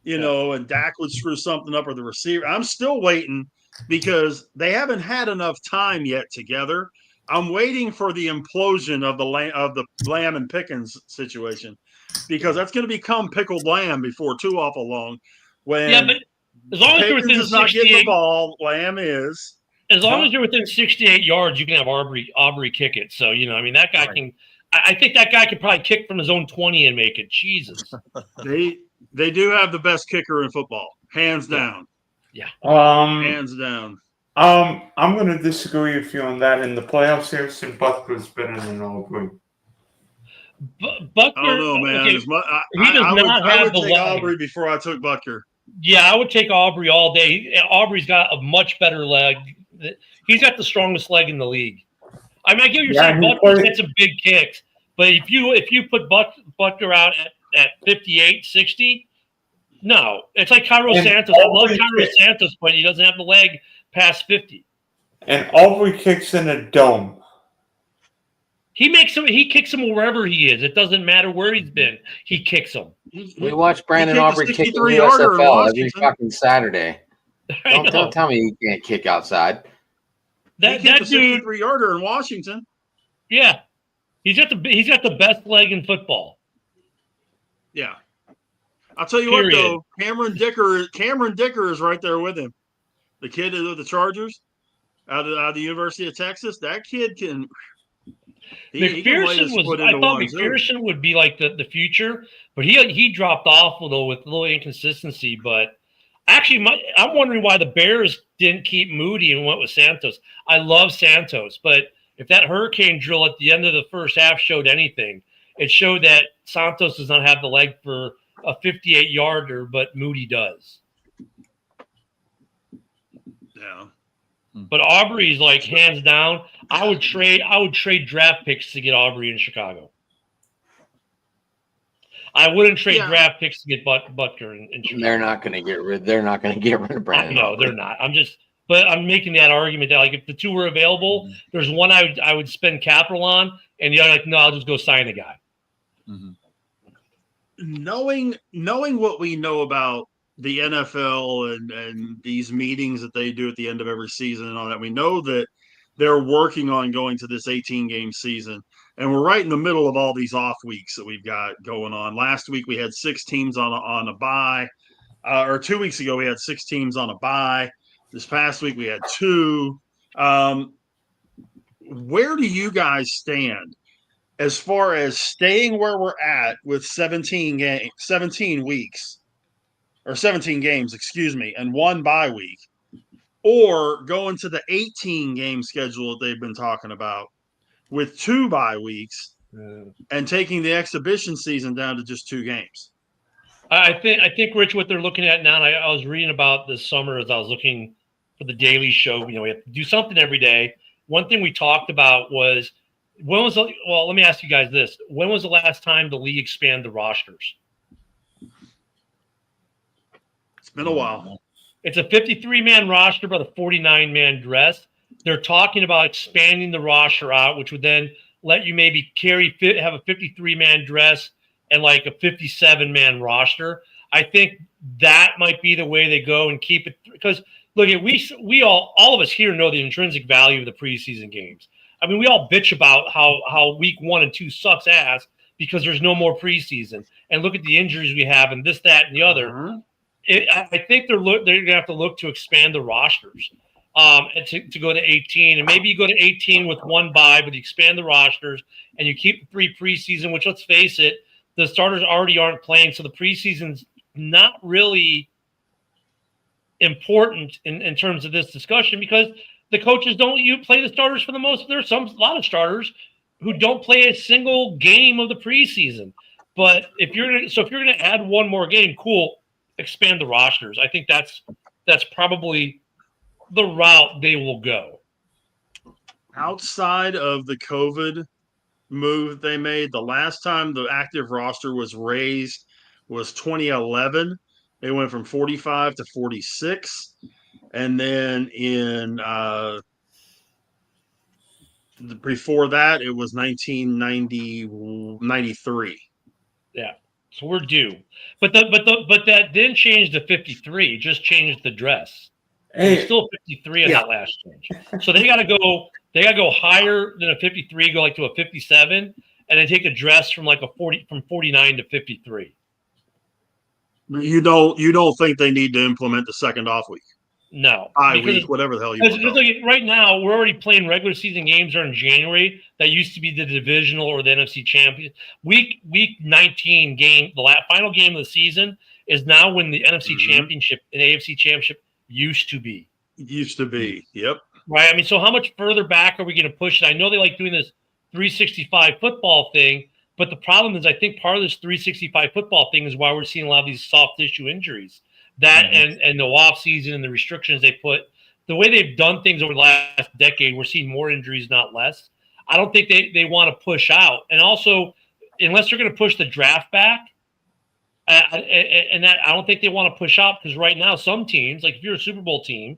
and Dak would screw something up or the receiver. I'm still waiting because they haven't had enough time yet together. I'm waiting for the implosion of the Lamb and Pickens situation, because that's going to become pickled lamb before too awful long. When but as long as you're within 68, not getting the ball, Lamb is. As long as you're within 68 yards, you can have Aubrey kick it. So that guy can. I think that guy could probably kick from his own 20 and make it. Jesus. They do have the best kicker in football, hands down. Yeah. Hands down. I'm going to disagree with you on that. In the playoffs, Harrison Butker's better than Aubrey. Butker, I don't know, man. Okay, I would take Aubrey before I took Butker. Yeah, I would take Aubrey all day. Aubrey's got a much better leg. He's got the strongest leg in the league. I mean, I get what you're saying. Butker gets some big kicks, but if you put Butker out at 58, 60, no. It's like Cairo Santos. I love Cairo Santos, but he doesn't have the leg past 50. And Aubrey kicks in a dome. He kicks him wherever he is. It doesn't matter where he's been. He kicks him. We watch Brandon Aubrey kick in the USFL every fucking Saturday. Don't tell me he can't kick outside. That dude, 63-yarder in Washington. Yeah, he's got the best leg in football. Yeah, I'll tell you what though, Cameron Dicker is right there with him. The kid of the Chargers, out of the University of Texas. That kid can. I thought McPherson would be like the future, but he dropped off with a little inconsistency. But actually, I'm wondering why the Bears didn't keep Moody and went with Santos. I love Santos, but if that hurricane drill at the end of the first half showed anything, it showed that Santos does not have the leg for a 58-yarder, but Moody does. Yeah. But Aubrey's like hands down. I would trade draft picks to get Aubrey in Chicago. I wouldn't trade draft picks to get Butker in Chicago. They're not going to get rid of Brandon. No, they're not. I'm making that argument that like if the two were available, there's one I would spend capital on, and the other like no, I'll just go sign a guy. Mm-hmm. Knowing what we know about the NFL and these meetings that they do at the end of every season and all that, we know that they're working on going to this 18-game season. And we're right in the middle of all these off weeks that we've got going on. Last week we had 6 teams on a bye, or 2 weeks ago we had 6 teams on a bye. This past week we had 2. Where do you guys stand as far as staying where we're at with 17 weeks? Or 17 games, and 1 bye week, or going to the 18-game schedule that they've been talking about with 2 bye weeks and taking the exhibition season down to just 2 games. I think, Rich, what they're looking at now, and I was reading about this summer as I was looking for the Daily Show. We have to do something every day. One thing we talked about was let me ask you guys this. When was the last time the league expanded the rosters? It's been a while. It's a 53-man roster, but a 49-man dress. They're talking about expanding the roster out, which would then let you maybe have a 53-man dress and like a 57-man roster. I think that might be the way they go and keep it, because look, we all of us here know the intrinsic value of the preseason games. I mean, we all bitch about how week 1 and 2 sucks ass because there's no more preseason, and look at the injuries we have and this, that, and the other. I think they're going to have to look to expand the rosters and to go to 18, and maybe you go to 18 with 1 bye, but you expand the rosters and you keep the 3 preseason, which, let's face it, the starters already aren't playing, so the preseason's not really important in terms of this discussion, because the coaches don't play the starters for the most. There's a lot of starters who don't play a single game of the preseason. But if you're going to add 1 more game, cool, expand the rosters. I think that's probably the route they will go. Outside of the COVID move they made, the last time the active roster was raised was 2011. They went from 45 to 46, and then in before that it was 1993. Yeah, so we're due, but that didn't change to 53. Just changed the dress. It's still 53 in that last change. So they got to go higher than a 53, go like to a 57, and then take the dress from like a 49 to 53. You don't think they need to implement the second off week? No, week, whatever the hell you want. Like right now, we're already playing regular season games during January. That used to be the divisional or the NFC champion. Week 19 game, the final game of the season, is now when the NFC championship and AFC championship used to be. Yep. Right. I mean, so how much further back are we going to push it? I know they like doing this 365 football thing, but the problem is I think part of this 365 football thing is why we're seeing a lot of these soft tissue injuries. That and the off season and the restrictions they put, the way they've done things over the last decade, we're seeing more injuries, not less. I don't think they want to push out. And also, unless they're going to push the draft back, and that I don't think they want to push out, because right now some teams, like if you're a Super Bowl team,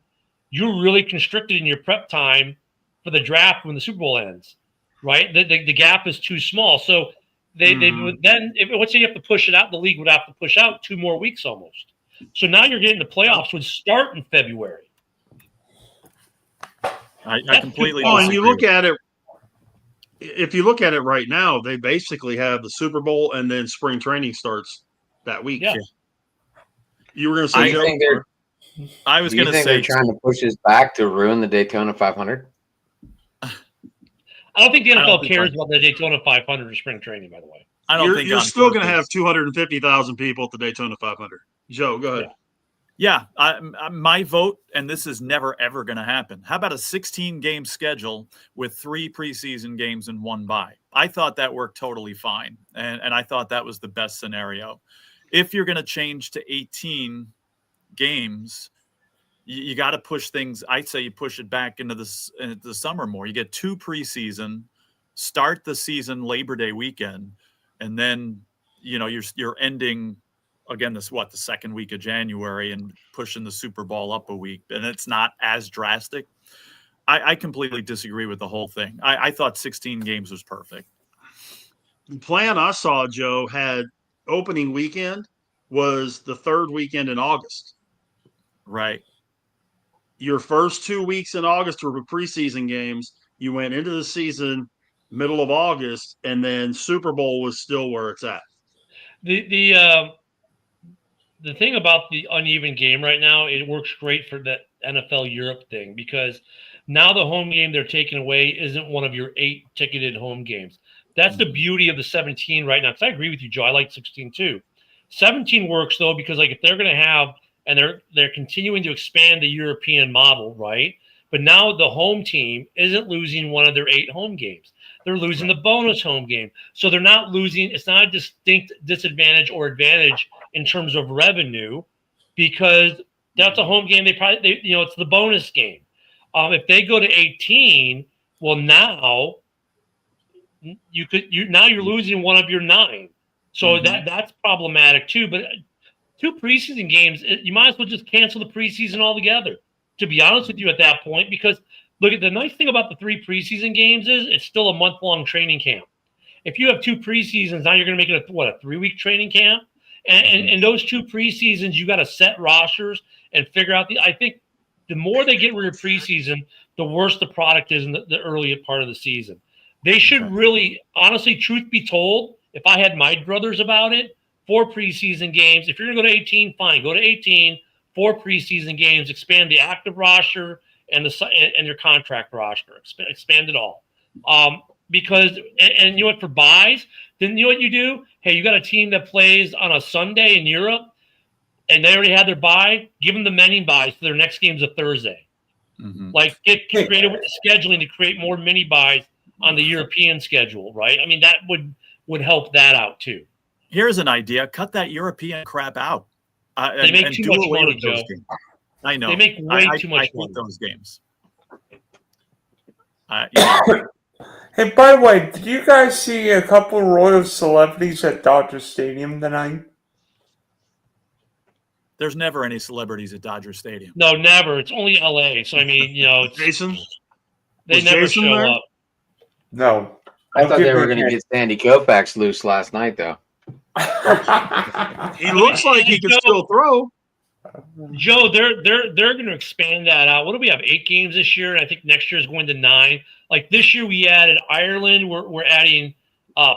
you're really constricted in your prep time for the draft when the Super Bowl ends, right? The gap is too small. So they would then, let's say you have to push it out, the league would have to push out 2 more weeks almost. So now you're getting the playoffs would start in February. I completely and you look at it. If you look at it right now, they basically have the Super Bowl and then spring training starts that week. Yeah. You were going to say, Joe? I was going to say they're trying to push this back to ruin the Daytona 500. I don't think the NFL cares about the Daytona 500 or spring training. By the way, I don't think you're still going to have 250,000 people at the Daytona 500. Joe, go ahead. Yeah, my vote, and this is never, ever going to happen. How about a 16-game schedule with 3 preseason games and 1 bye? I thought that worked totally fine, and I thought that was the best scenario. If you're going to change to 18 games, you got to push things. I'd say you push it back into the summer more. You get 2 preseason, start the season Labor Day weekend, and then you're ending – again, the second week of January and pushing the Super Bowl up a week, and it's not as drastic. I completely disagree with the whole thing. I thought 16 games was perfect. The plan I saw, Joe, had opening weekend was the 3rd weekend in August. Right. Your first 2 weeks in August were preseason games. You went into the season middle of August, and then Super Bowl was still where it's at. The thing about the uneven game right now, it works great for that NFL Europe thing, because now the home game they're taking away isn't one of your 8 ticketed home games. That's the beauty of the 17 right now. Because I agree with you, Joe. I like 16 too. 17 works though, because like if they're going to have, and they're continuing to expand the European model, right? But now the home team isn't losing one of their 8 home games. They're losing the bonus home game. So they're not losing. It's not a distinct disadvantage or advantage in terms of revenue, because that's a home game. It's the bonus game. If they go to 18, well, now you're losing one of your 9. So that's problematic too. But 2 preseason games, you might as well just cancel the preseason altogether, to be honest with you at that point, because look, at the nice thing about the 3 preseason games is it's still a month-long training camp. If you have 2 preseasons, now you're going to make it a 3-week training camp. And those 2 preseasons, you got to set rosters and figure out I think the more they get rid of preseason, the worse the product is in the early part of the season. They should really, honestly, truth be told, if I had my druthers about it, 4 preseason games. If you're going to go to 18, fine, go to 18. 4 preseason games, expand the active roster and your contract roster, expand it all. Because you know what, for buys, then you know what you do? Hey, you got a team that plays on a Sunday in Europe, and they already had their bye. Give them the mini buys so their next game's a Thursday. Like, get creative with the scheduling to create more mini buys on the European schedule, right? I mean, that would help that out too. Here's an idea: cut that European crap out. They make too much money, Joe. I know. They make way too much money. I hate those games. Hey, by the way, did you guys see a couple royal celebrities at Dodger Stadium tonight? There's never any celebrities at Dodger Stadium. No, never. It's only LA. So I mean, Jason, they never Jason show there? up. No. I thought they were going to get Sandy Koufax loose last night, though. He looks like he can still throw. Joe, they're going to expand that out. What do we have? 8 games this year, and I think next year is going to 9. Like this year, we added Ireland. We're adding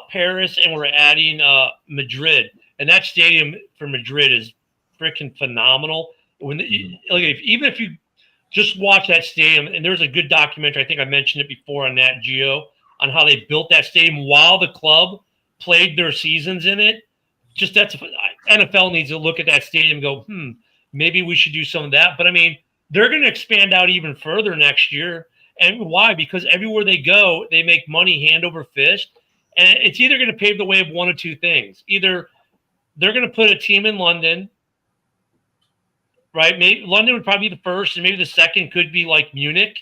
Paris, and we're adding Madrid. And that stadium for Madrid is freaking phenomenal. Even if you just watch that stadium, and there's a good documentary. I think I mentioned it before on Nat Geo on how they built that stadium while the club played their seasons in it. Just NFL needs to look at that stadium and go, maybe we should do some of that. But I mean, they're going to expand out even further next year. And why? Because everywhere they go, they make money hand over fist. And it's either going to pave the way of one of 2 things. Either they're going to put a team in London, right? Maybe London would probably be the first, and maybe the second could be like Munich,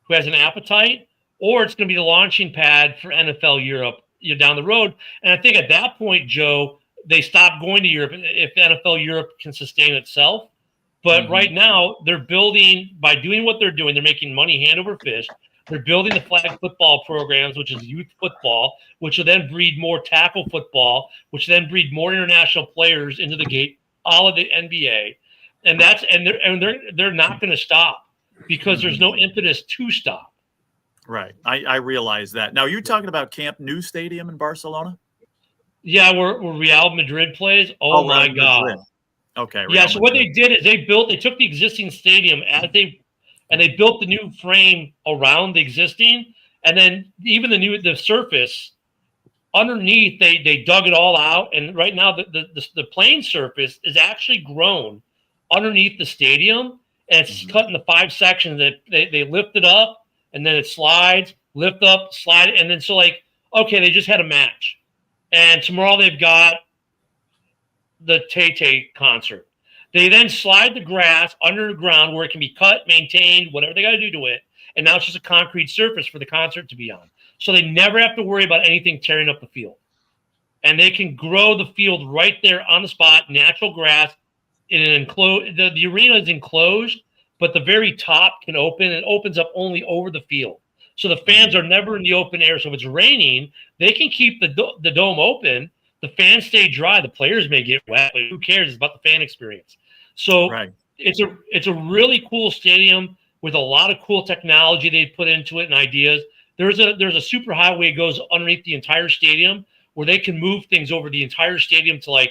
who has an appetite, or it's going to be the launching pad for NFL Europe down the road. And I think at that point, Joe, they stop going to Europe if NFL Europe can sustain itself. But right now, they're building, by doing what they're doing, they're making money hand over fist. They're building the flag football programs, which is youth football, which will then breed more tackle football, which then breed more international players into the gate, all of the NBA. And they're not going to stop because there's no impetus to stop. Right. I realize that. Now, you're talking about Camp Nou Stadium in Barcelona? Yeah, where Real Madrid plays. Oh my God. Madrid. Okay. Yeah, so what they did is they took the existing stadium and they built the new frame around the existing, and then even the surface underneath, they dug it all out, and right now the playing surface is actually grown underneath the stadium, and it's cut into 5 sections that they lift it up, and then it slides, lift up, slide, and then they just had a match. And tomorrow they've got the Tay concert. They then slide the grass underground where it can be cut, maintained, whatever they got to do to it. And now it's just a concrete surface for the concert to be on. So they never have to worry about anything tearing up the field. And they can grow the field right there on the spot, natural grass. In an enclosed, the arena is enclosed, but the very top can open. It opens up only over the field. So the fans are never in the open air. So if it's raining, they can keep the dome open. The fans stay dry. The players may get wet, but who cares? It's about the fan experience. So it's a really cool stadium with a lot of cool technology they put into it and ideas. There's a super highway that goes underneath the entire stadium where they can move things over the entire stadium to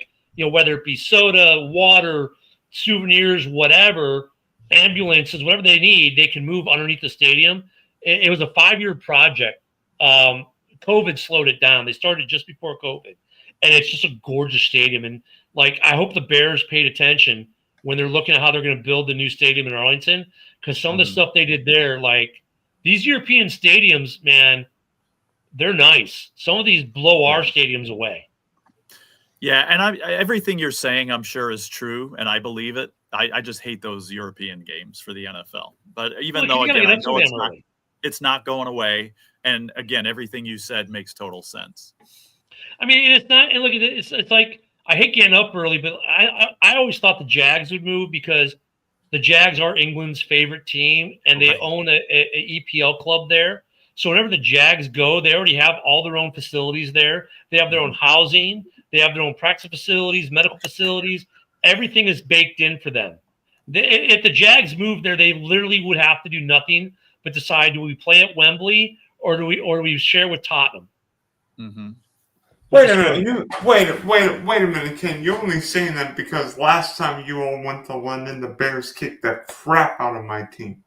whether it be soda, water, souvenirs, whatever, ambulances, whatever they need, they can move underneath the stadium. It was a 5-year project. COVID slowed it down. They started just before COVID. And it's just a gorgeous stadium. And I hope the Bears paid attention when they're looking at how they're going to build the new stadium in Arlington, because some of the stuff they did there, like these European stadiums, man, they're nice. Some of these blow our stadiums away. Yeah, and everything you're saying, I'm sure, is true, and I believe it. I just hate those European games for the NFL. But even though, again, I know it's not going away. And again, everything you said makes total sense. I mean, it's not. And look at it. It's like I hate getting up early, but I always thought the Jags would move because the Jags are England's favorite team, and they own a EPL club there. So whenever the Jags go, they already have all their own facilities there. They have their own housing. They have their own practice facilities, medical facilities. Everything is baked in for them. If the Jags moved there, they literally would have to do nothing but decide: do we play at Wembley or do we share with Tottenham? Mm-hmm. Wait a minute. Wait a minute, Ken. You're only saying that because last time you all went to London, the Bears kicked the crap out of my team.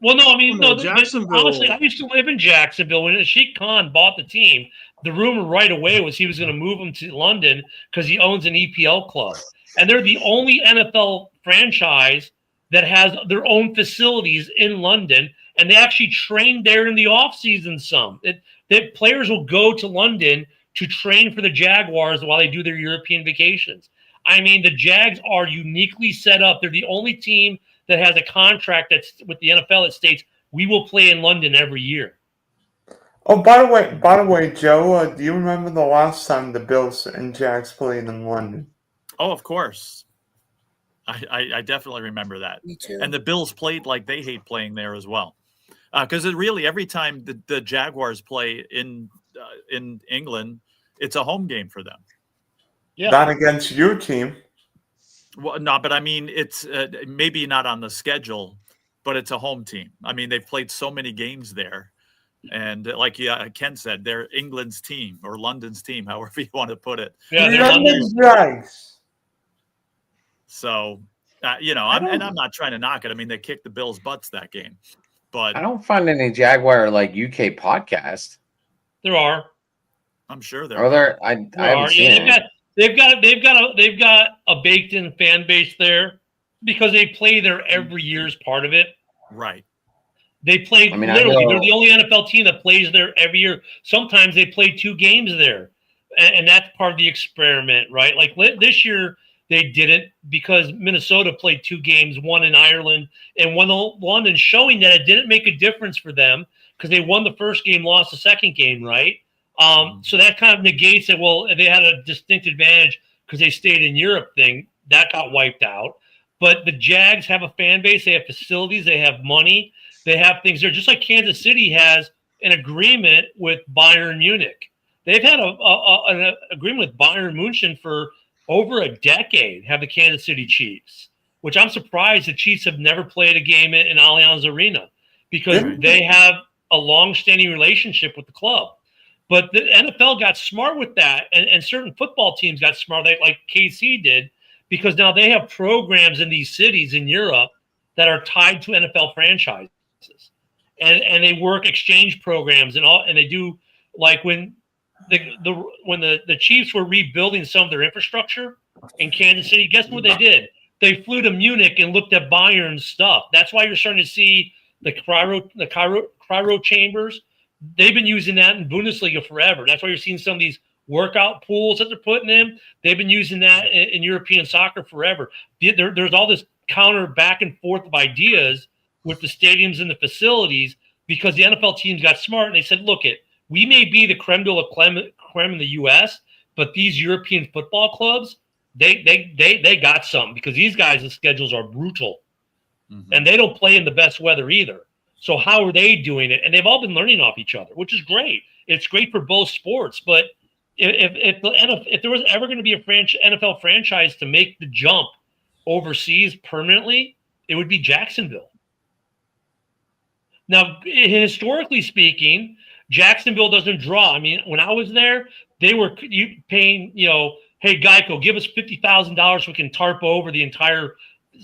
Well, no, I mean, Jacksonville. Honestly, I used to live in Jacksonville. When Sheikh Khan bought the team, the rumor right away was he was going to move them to London because he owns an EPL club. And they're the only NFL franchise that has their own facilities in London. And they actually train there in the offseason some. That players will go to London to train for the Jaguars while they do their European vacations. I mean, the Jags are uniquely set up. They're the only team that has a contract that's with the NFL that states we will play in London every year. Oh, by the way, Joe, do you remember the last time the Bills and Jags played in London? Oh, of course. I definitely remember that. Me too. And the Bills played like they hate playing there as well. Because it really, every time the Jaguars play in England, it's a home game for them. Yeah. Not against your team. Well, no, but I mean, it's maybe not on the schedule, but it's a home team. I mean, they've played so many games there. And like Ken said, they're England's team or London's team, however you want to put it. Yeah, London's Jags. So, I'm not trying to knock it. I mean, they kicked the Bills' butts that game. But I don't find any Jaguar UK podcast. There are. I'm sure there are. There? I haven't seen it. They've got a baked-in fan base there because they play there every year as part of it. Right. They play literally. They're the only NFL team that plays there every year. Sometimes they play 2 games there, and that's part of the experiment, right? Like this year they didn't because Minnesota played 2 games, one in Ireland and one in London, showing that it didn't make a difference for them because they won the first game, lost the second game, right? So that kind of negates it. Well, they had a distinct advantage because they stayed in Europe thing. That got wiped out. But the Jags have a fan base. They have facilities. They have money. They have things there. Just like Kansas City has an agreement with Bayern Munich. They've had an agreement with Bayern Munich for over a decade, have the Kansas City Chiefs, which I'm surprised the Chiefs have never played a game in Allianz Arena because they have a long-standing relationship with the club. But the NFL got smart with that, and certain football teams got smart, like KC did, because now they have programs in these cities in Europe that are tied to NFL franchises, and they work exchange programs and they do like when the Chiefs were rebuilding some of their infrastructure in Kansas City. Guess what they did? They flew to Munich and looked at Bayern's stuff. That's why you're starting to see the cryo chambers. They've been using that in Bundesliga forever. That's why you're seeing some of these workout pools that they're putting in. They've been using that in European soccer forever. There's all this counter back and forth of ideas with the stadiums and the facilities because the NFL teams got smart and they said, look, we may be the creme de la creme in the U.S., but these European football clubs, they got something because these guys' schedules are brutal. Mm-hmm. And they don't play in the best weather either. So how are they doing it? And they've all been learning off each other, which is great. It's great for both sports. But if there was ever going to be a NFL franchise to make the jump overseas permanently, it would be Jacksonville. Now, historically speaking, Jacksonville doesn't draw. I mean, when I was there, they were paying, hey, Geico, give us $50,000 so we can tarp over the entire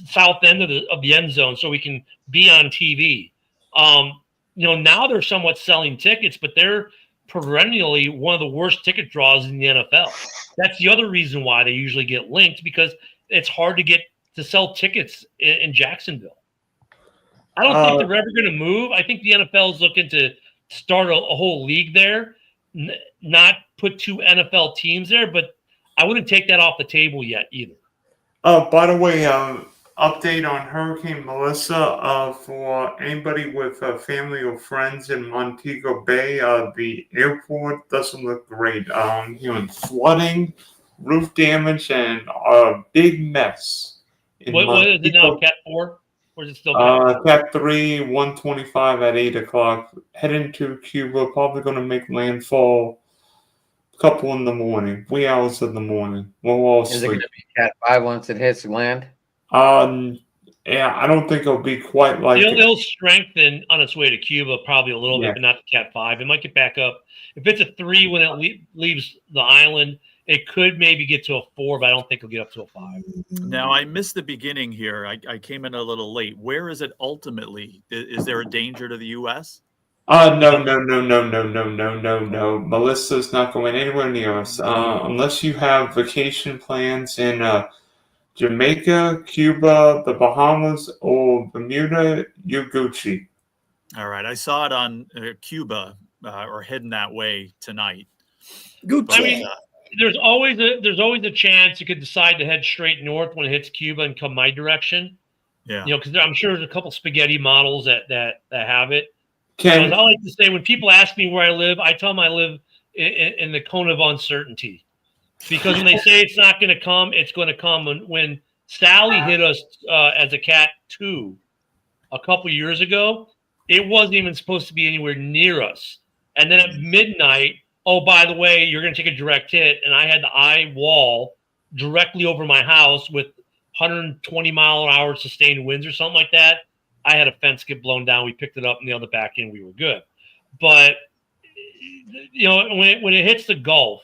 south end of the end zone so we can be on TV. Now they're somewhat selling tickets, but they're perennially one of the worst ticket draws in the NFL. That's the other reason why they usually get linked because it's hard to get to sell tickets in Jacksonville. I don't think they're ever going to move. I think the NFL is looking to start a whole league there, not put 2 NFL teams there, but I wouldn't take that off the table yet either. By the way, update on Hurricane Melissa. For anybody with family or friends in Montego Bay, the airport doesn't look great. Hearing flooding, roof damage, and a big mess. What is it now? Cat 4? Or is it still Cat 4? Cat 3, 125 at 8 o'clock. Heading to Cuba, probably going to make landfall a couple in the morning, wee hours of the morning. We'll all sleep. Is it going to be Cat 5 once it hits land? Yeah, I don't think it'll be quite like it'll strengthen on its way to Cuba probably a little bit, but not to Cat 5. It might get back up. If it's a 3 when it leaves the island, it could maybe get to a 4, but I don't think it'll get up to a 5. Now, I missed the beginning here. I came in a little late. Where is it ultimately? Is there a danger to the U.S.? No. Melissa's not going anywhere near us. Unless you have vacation plans in Jamaica, Cuba, the Bahamas, or Bermuda, you're Gucci. All right. I saw it on Cuba or heading that way tonight. Gucci. I mean, there's always a chance you could decide to head straight north when it hits Cuba and come my direction. Yeah. Because I'm sure there's a couple spaghetti models that have it. So I like to say, when people ask me where I live, I tell them I live in the cone of uncertainty. Because when they say it's not going to come, it's going to come. When Sally hit us as a Cat 2 a couple years ago, it wasn't even supposed to be anywhere near us. And then at midnight, oh, by the way, you're going to take a direct hit. And I had the eye wall directly over my house with 120-mile-an-hour sustained winds or something like that. I had a fence get blown down. We picked it up, nailed it back in. We were good. But, when it hits the Gulf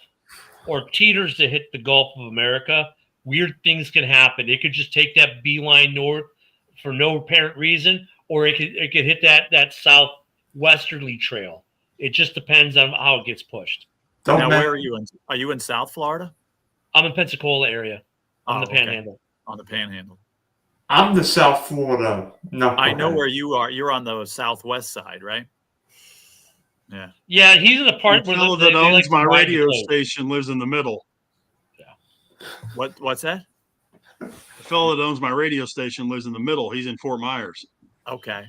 or teeters to hit the Gulf of America, weird things can happen. It could just take that beeline north for no apparent reason, or it could hit that southwesterly trail. It just depends on how it gets pushed. Now, where are you in? Are you in South Florida? I'm in Pensacola area. I'm in the Panhandle. Okay. On the Panhandle. I'm the South Florida. No, I know where you are. You're on the southwest side, right? Yeah. Yeah, he's in the part the where fellow that owns my radio station lives in the middle. Yeah. What's that? The fellow that owns my radio station lives in the middle. He's in Fort Myers. Okay.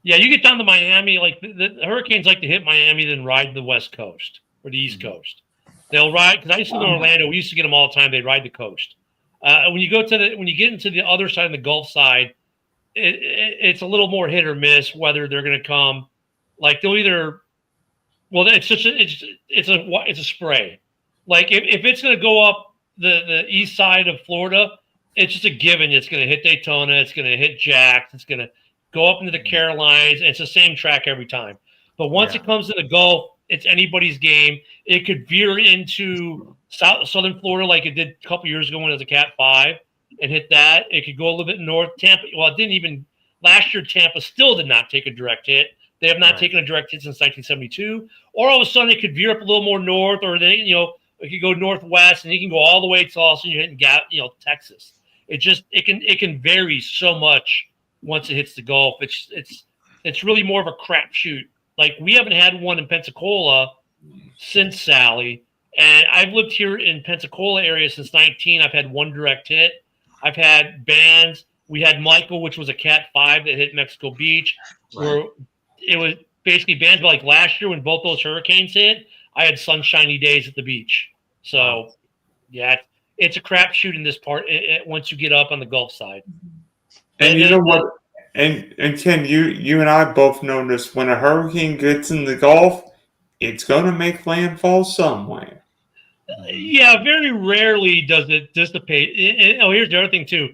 Yeah, you get down to Miami, like the hurricanes like to hit Miami, then ride the West Coast or the East Coast. They'll ride, because I used to live in Orlando. We used to get them all the time. They'd ride the coast. When you get into the other side, the Gulf side, it's a little more hit or miss whether they're going to come. Like they'll either, it's a spray. Like if it's going to go up the east side of Florida, it's just a given. It's going to hit Daytona. It's going to hit Jax. It's going to go up into the Carolinas. And it's the same track every time. But once it comes to the Gulf, it's anybody's game. It could veer into southern Florida like it did a couple years ago when it was a Cat 5 and hit that. It could go a little bit north. Tampa, well, it didn't even – last year Tampa still did not take a direct hit. They have not taken a direct hit since 1972. Or all of a sudden it could veer up a little more north, or then, it could go northwest, and you can go all the way to all of a sudden you're hitting Texas. It can vary so much once it hits the Gulf. It's really more of a crapshoot. Like, we haven't had one in Pensacola since Sally, and I've lived here in Pensacola area since 19. I've had one direct hit. I've had bands. We had Michael, which was a Cat 5 that hit Mexico Beach, where it was basically bands. But like last year when both those hurricanes hit, I had sunshiny days at the beach. So, yeah, it's a crapshoot in this part once you get up on the Gulf side. And you know what? And Ken, you and I both know this. When a hurricane gets in the Gulf, it's going to make landfall somewhere. Yeah, very rarely does it dissipate. Here's the other thing too.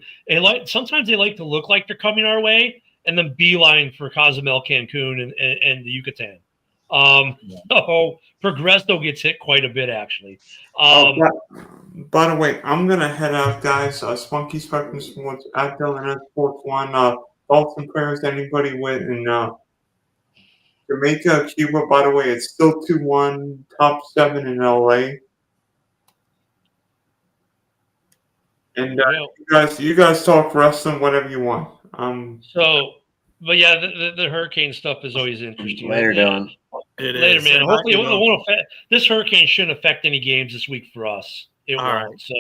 Sometimes they like to look like they're coming our way, and then beeline for Cozumel, Cancun, and the Yucatan. So Progresso gets hit quite a bit, actually. By the way, I'm gonna head out, guys. Spunky Spectrum Sports at Dylan Sports One. Thoughts and prayers to anybody with in Jamaica, Cuba. By the way, it's still 2-1, top 7 in LA. And you guys talk wrestling whenever you want. But yeah, the hurricane stuff is always interesting. Later, Dylan. Later, man. Hopefully, it won't affect. This hurricane shouldn't affect any games this week for us. It won't. Right. So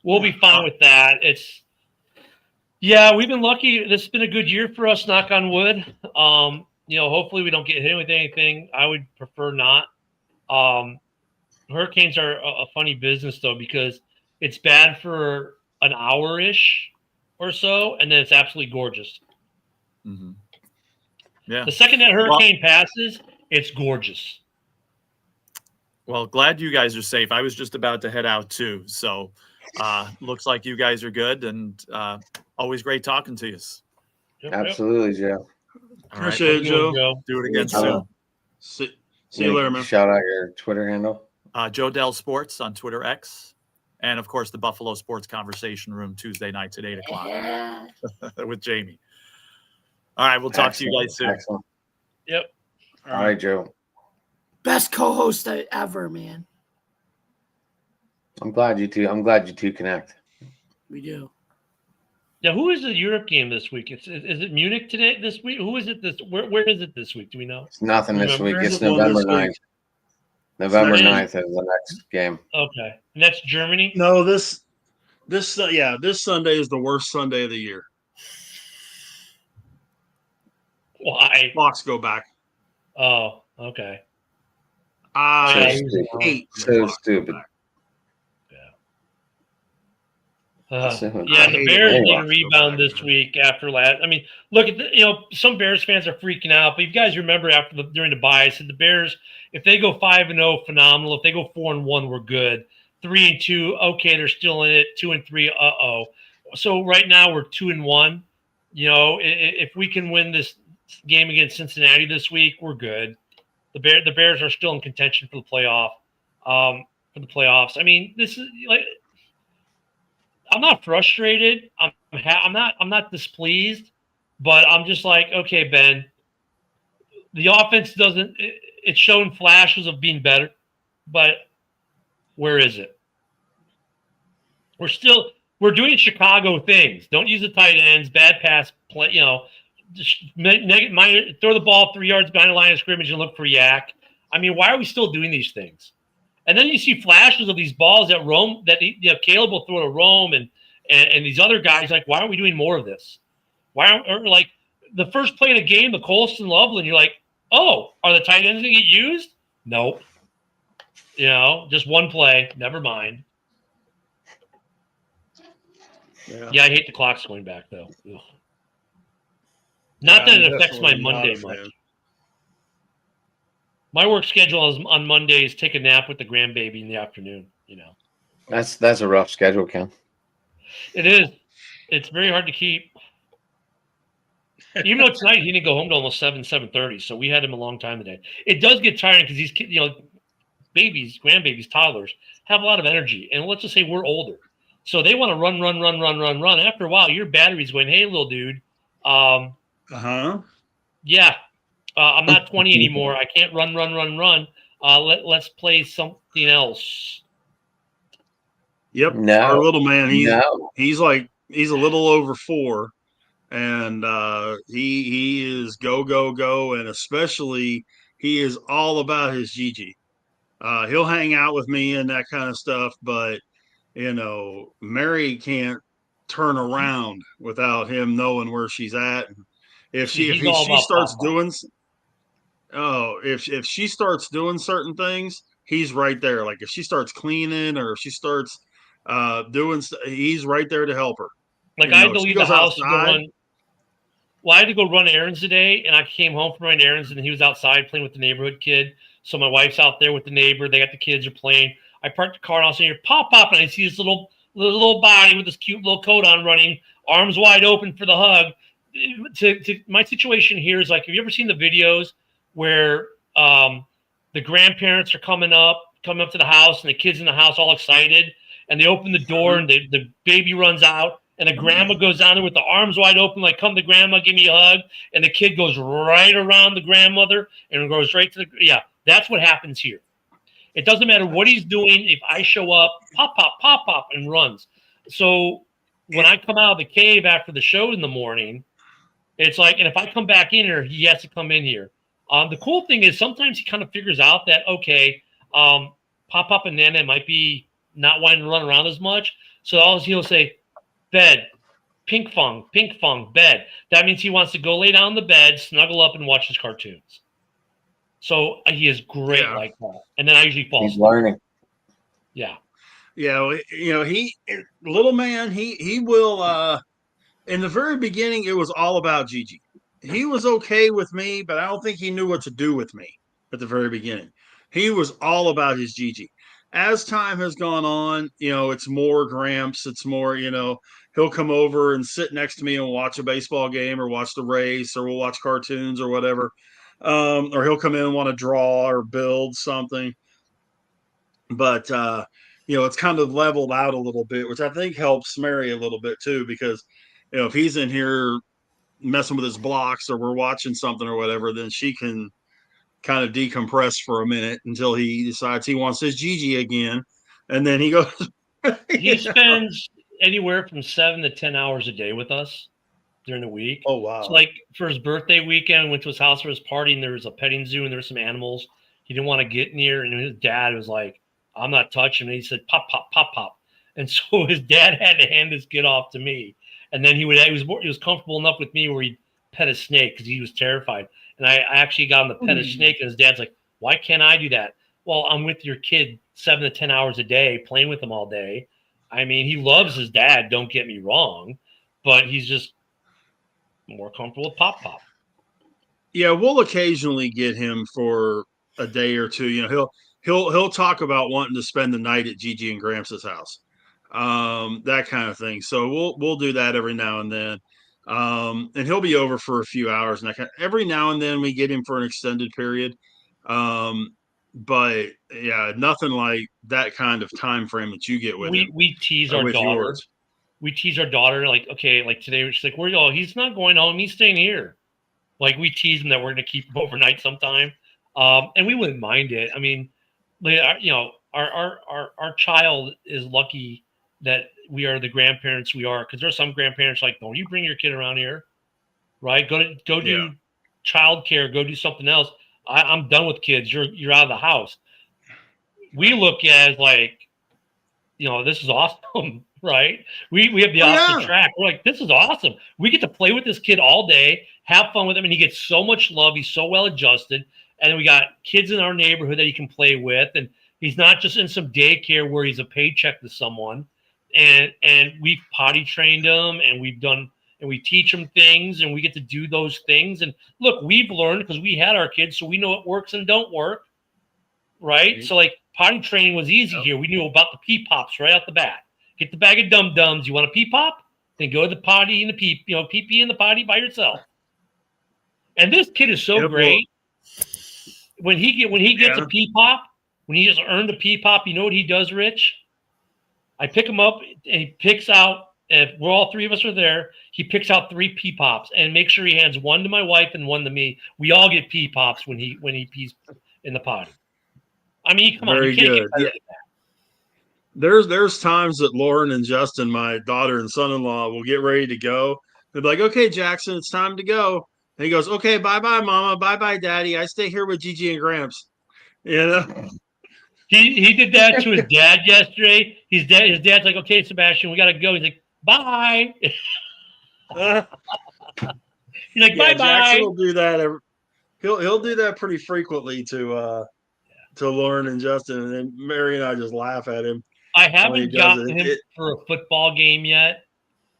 we'll be fine with that. We've been lucky. This has been a good year for us. Knock on wood. Hopefully we don't get hit with anything. I would prefer not. Hurricanes are a funny business though, because it's bad for an hour-ish or so, and then it's absolutely gorgeous. Mm-hmm. Yeah. The second that hurricane passes, it's gorgeous. Well, glad you guys are safe. I was just about to head out too. So looks like you guys are good, and always great talking to you. Absolutely, Joe. Appreciate it, Joe. Do it again soon. See you later, man. Shout out your Twitter handle. Joe Dell Sports on Twitter X. And, of course, the Buffalo Sports Conversation Room Tuesday nights at 8 o'clock with Jamie. All right, we'll talk to you guys soon. Excellent. Yep. All right, Joe. Best co-host ever, man. I'm glad you two connect. We do. Yeah, who is the Europe game this week? Is it Munich today? This week? Who is it this? Where is it this week? Do we know? It's nothing this week. It's November 9th. November 9th is the next game. Okay, and that's Germany. No, this Sunday is the worst Sunday of the year. Why? Clocks go back. Oh, okay. I hate so stupid. The Bears need a rebound this week after last. I mean, look at some Bears fans are freaking out, but you guys remember during the bye, I said the Bears, if they go 5-0, phenomenal. If they go 4-1, we're good. 3-2, okay, they're still in it. 2-3, So right now we're 2-1. If we can win this game against Cincinnati this week, we're good. The Bears are still in contention for the playoff. I mean, this is like. I'm not frustrated. I'm not displeased, but I'm just like, okay, Ben, the offense it's shown flashes of being better, but where is it? We're doing Chicago things. Don't use the tight ends, bad pass play, just throw the ball 3 yards behind the line of scrimmage and look for yak. I mean, why are we still doing these things? And then you see flashes of these balls that roam, that Caleb will throw to Rome and these other guys. Like, why aren't we doing more of this? Like the first play of the game, the Colston Loveland, you're like, oh, are the tight ends going to get used? Nope. Just one play. Never mind. Yeah, I hate the clocks going back though. Ugh. Not that it affects my Monday much. My work schedule is on Mondays, take a nap with the grandbaby in the afternoon, That's a rough schedule, Ken. It is. It's very hard to keep. Even though tonight he didn't go home to almost 7:30, so we had him a long time today. It does get tiring because these kids, babies, grandbabies, toddlers have a lot of energy. And let's just say we're older. So they want to run. After a while, your battery's going, hey, little dude. Yeah. I'm not 20 anymore. I can't run. Let's play something else. Yep. No. Our little man, he's a little over 4, and he is go, and especially he is all about his Gigi. He'll hang out with me and that kind of stuff, but Mary can't turn around without him knowing where she's at. If she starts doing certain things, he's right there. Like if she starts cleaning or if she starts he's right there to help her. Like I had to leave the house to go run. Well, I had to go run errands today, and I came home from running errands, and he was outside playing with the neighborhood kid. So my wife's out there with the neighbor. They got the kids are playing. I parked the car, and I was saying, pop, and I see this little body with this cute little coat on running, arms wide open for the hug. My situation here is like, have you ever seen the videos where the grandparents are coming up to the house, and the kids in the house all excited, and they open the door, and the baby runs out, and the grandma goes down there with the arms wide open, like, come to grandma, give me a hug, and the kid goes right around the grandmother and goes right to that's what happens here. It doesn't matter what he's doing. If I show up, pop, and runs. So when I come out of the cave after the show in the morning, it's like, and if I come back in here, he has to come in here. The cool thing is sometimes he kind of figures out that, okay, Pop and Nana might be not wanting to run around as much. So he'll say, bed, pink fung, bed. That means he wants to go lay down in the bed, snuggle up, and watch his cartoons. So he is great like that. And then I usually fall asleep. Learning. Yeah. Yeah, he little man, he will in the very beginning it was all about Gigi. He was okay with me, but I don't think he knew what to do with me at the very beginning. He was all about his Gigi. As time has gone on, it's more Gramps, it's more, he'll come over and sit next to me and watch a baseball game or watch the race or we'll watch cartoons or whatever. Or he'll come in and want to draw or build something. But it's kind of leveled out a little bit, which I think helps Mary a little bit too, because if he's in here messing with his blocks or we're watching something or whatever, then she can kind of decompress for a minute until he decides he wants his Gigi again, and then he goes. He spends anywhere from 7 to 10 hours a day with us during the week. Oh wow! So like for his birthday weekend, went to his house for his party, and there was a petting zoo and there were some animals he didn't want to get near, and his dad was like, I'm not touching it. He said, pop, pop, pop, pop. And so his dad had to hand his kid off to me. And then he was comfortable enough with me where he'd pet a snake because he was terrified. And I actually got him to pet a snake. And his dad's like, why can't I do that? Well, I'm with your kid 7 to 10 hours a day, playing with him all day. I mean, he loves his dad. Don't get me wrong. But he's just more comfortable with Pop Pop. Yeah, we'll occasionally get him for a day or two. He'll talk about wanting to spend the night at Gigi and Gramps' house, that kind of thing. So we'll do that every now and then, and he'll be over for a few hours. And every now and then we get him for an extended period, but yeah, nothing like that kind of time frame that you get with him. We tease our daughter. Yours. We tease our daughter like, okay, like today she's like, where you go? He's not going home. He's staying here. Like we tease him that we're going to keep him overnight sometime, and we wouldn't mind it. I mean. Our child is lucky that we are the grandparents we are, because there's some grandparents like, don't you bring your kid around here, right? Go do childcare, go do something else. I'm done with kids. You're out of the house. We look at it like, this is awesome, right? We have the opposite track. We're like, this is awesome. We get to play with this kid all day, have fun with him, and he gets so much love. He's so well adjusted. And then we got kids in our neighborhood that he can play with. And he's not just in some daycare where he's a paycheck to someone. And we've potty trained him, and we teach him things, and we get to do those things. And look, we've learned because we had our kids, so we know what works and don't work. Right. Mm-hmm. So like potty training was easy here. We knew about the pee pops right off the bat. Get the bag of dum-dums. You want a pee pop? Then go to the potty and the pee pee in the potty by yourself. And this kid is so great. When he gets a pee pop, when he has earned a pee pop, you know what he does, Rich? I pick him up and he picks out, if we're all three of us are there, he picks out 3 pee pops and makes sure he hands one to my wife and one to me. We all get pee pops when he pees in the potty. I mean, come on, you can't get better than that. There's times that Lauren and Justin, my daughter and son-in-law, will get ready to go. They'll be like, okay, Jackson, it's time to go. And he goes, okay, bye-bye, Mama. Bye-bye, Daddy. I stay here with Gigi and Gramps. He did that to his dad yesterday. His dad's like, okay, Sebastian, we got to go. He's like, bye. He's like, bye-bye. Jackson will do that. He'll do that pretty frequently to Lauren and Justin. And then Mary and I just laugh at him. I haven't gotten him for a football game yet.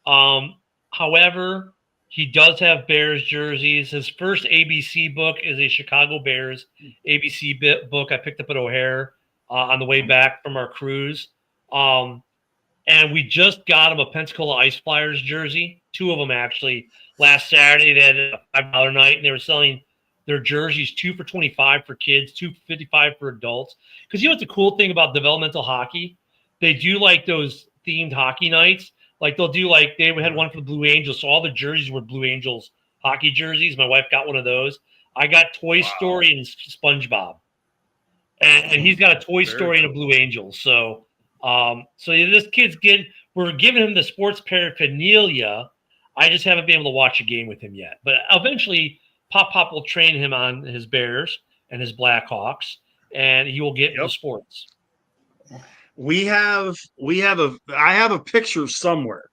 However, he does have Bears jerseys. His first ABC book is a Chicago Bears ABC book I picked up at O'Hare on the way back from our cruise. And we just got him a Pensacola Ice Flyers jersey, 2 of them actually. Last Saturday, they had a $5 night, and they were selling their jerseys 2 for $25 for kids, $2 for $55 for adults. Because you know what's the cool thing about developmental hockey? They do like those themed hockey nights. Like they'll do like they had one for the Blue Angels, so all the jerseys were Blue Angels hockey jerseys. My wife got one of those. I got Toy Story and SpongeBob, and he's got a Toy Story and a Blue Angels. So, this kid's we're giving him the sports paraphernalia. I just haven't been able to watch a game with him yet. But eventually, Pop will train him on his Bears and his Blackhawks, and he will get into sports. I have a picture somewhere.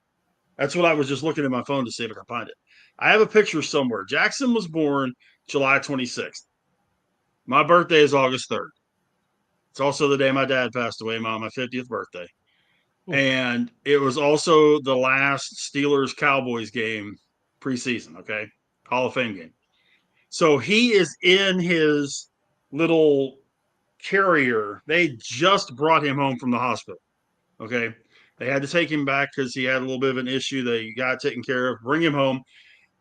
That's what I was just looking at my phone to see if I can find it. I have a picture somewhere. Jackson was born July 26th. My birthday is August 3rd. It's also the day my dad passed away, on my 50th birthday. Ooh. And it was also the last Steelers-Cowboys game preseason, okay? Hall of Fame game. So he is in his little carrier. They just brought him home from the hospital, okay? They had to take him back because he had a little bit of an issue. They got taken care of, bring him home.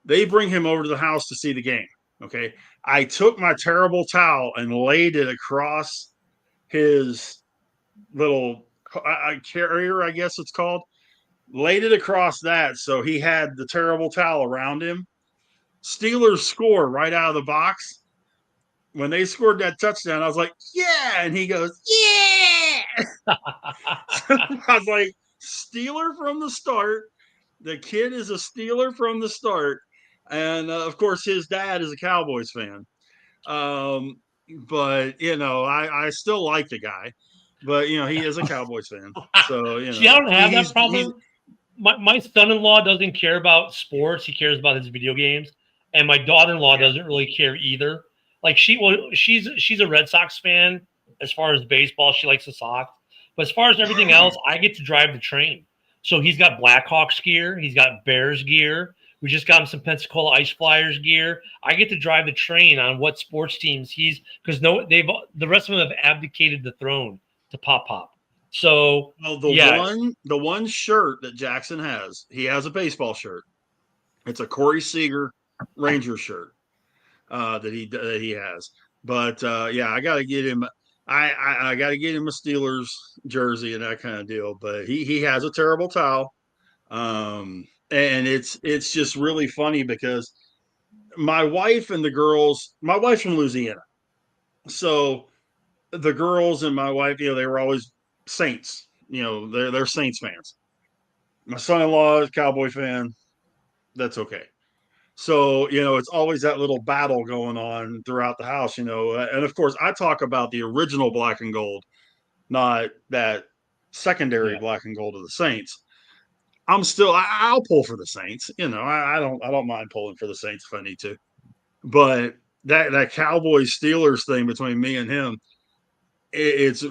They bring him over to the house to see the game, okay? I took my terrible towel and laid it across his little carrier, I guess it's called. Laid it across that so he had the terrible towel around him. Steelers score right out of the box. When they scored that touchdown, I was like, yeah. And he goes, yeah. I was like, Steeler from the start. The kid is a Steeler from the start. And, of course, his dad is a Cowboys fan. But, I still like the guy. But, he is a Cowboys fan. So, See, I don't have that problem. My son-in-law doesn't care about sports. He cares about his video games. And my daughter-in-law doesn't really care either. Like she's a Red Sox fan as far as baseball. She likes the Sox. But as far as everything else, I get to drive the train. So he's got Blackhawks gear. He's got Bears gear. We just got him some Pensacola Ice Flyers gear. I get to drive the train on what sports teams because the rest of them have abdicated the throne to Pop. So the one shirt that Jackson has, he has a baseball shirt. It's a Corey Seager Ranger shirt that he has. But I got to get him. I got to get him a Steelers jersey and that kind of deal. But he has a terrible towel, and it's just really funny because my wife and the girls. My wife's from Louisiana, so the girls and my wife, they were always Saints. They're Saints fans. My son-in-law is a Cowboy fan. That's okay. So, it's always that little battle going on throughout the house, and of course I talk about the original black and gold, not that secondary black and gold of the Saints. I'll pull for the Saints. I don't mind pulling for the Saints if I need to, but that Cowboys Steelers thing between me and him, it's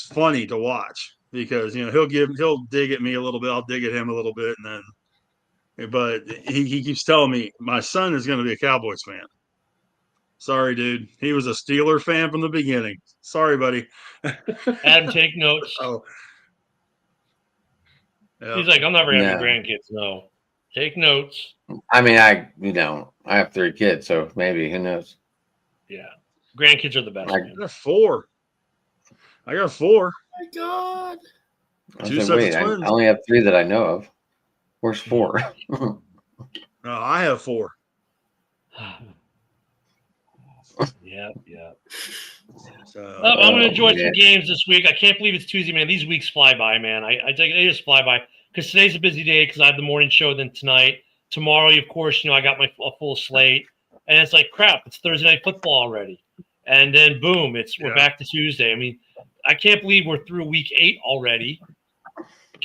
funny to watch because, he'll dig at me a little bit. I'll dig at him a little bit. And then, but he keeps telling me my son is going to be a Cowboys fan. Sorry, dude. He was a Steeler fan from the beginning. Sorry, buddy. Adam, take notes. Oh, yeah. He's like, I'm never having grandkids. No, take notes. I mean, I have 3 kids, so maybe, who knows? Yeah. Grandkids are the best. I got 4. I got 4. Oh my God. 2 sets of twins. I only have 3 that I know of. Where's 4? No, I have 4. Yeah. So, I'm going to enjoy some games this week. I can't believe it's Tuesday, man. These weeks fly by, man. They just fly by because today's a busy day because I have the morning show. Then tonight, tomorrow, of course, I got a full slate, and it's like crap. It's Thursday night football already, and then boom, we're back to Tuesday. I mean, I can't believe we're through week 8 already.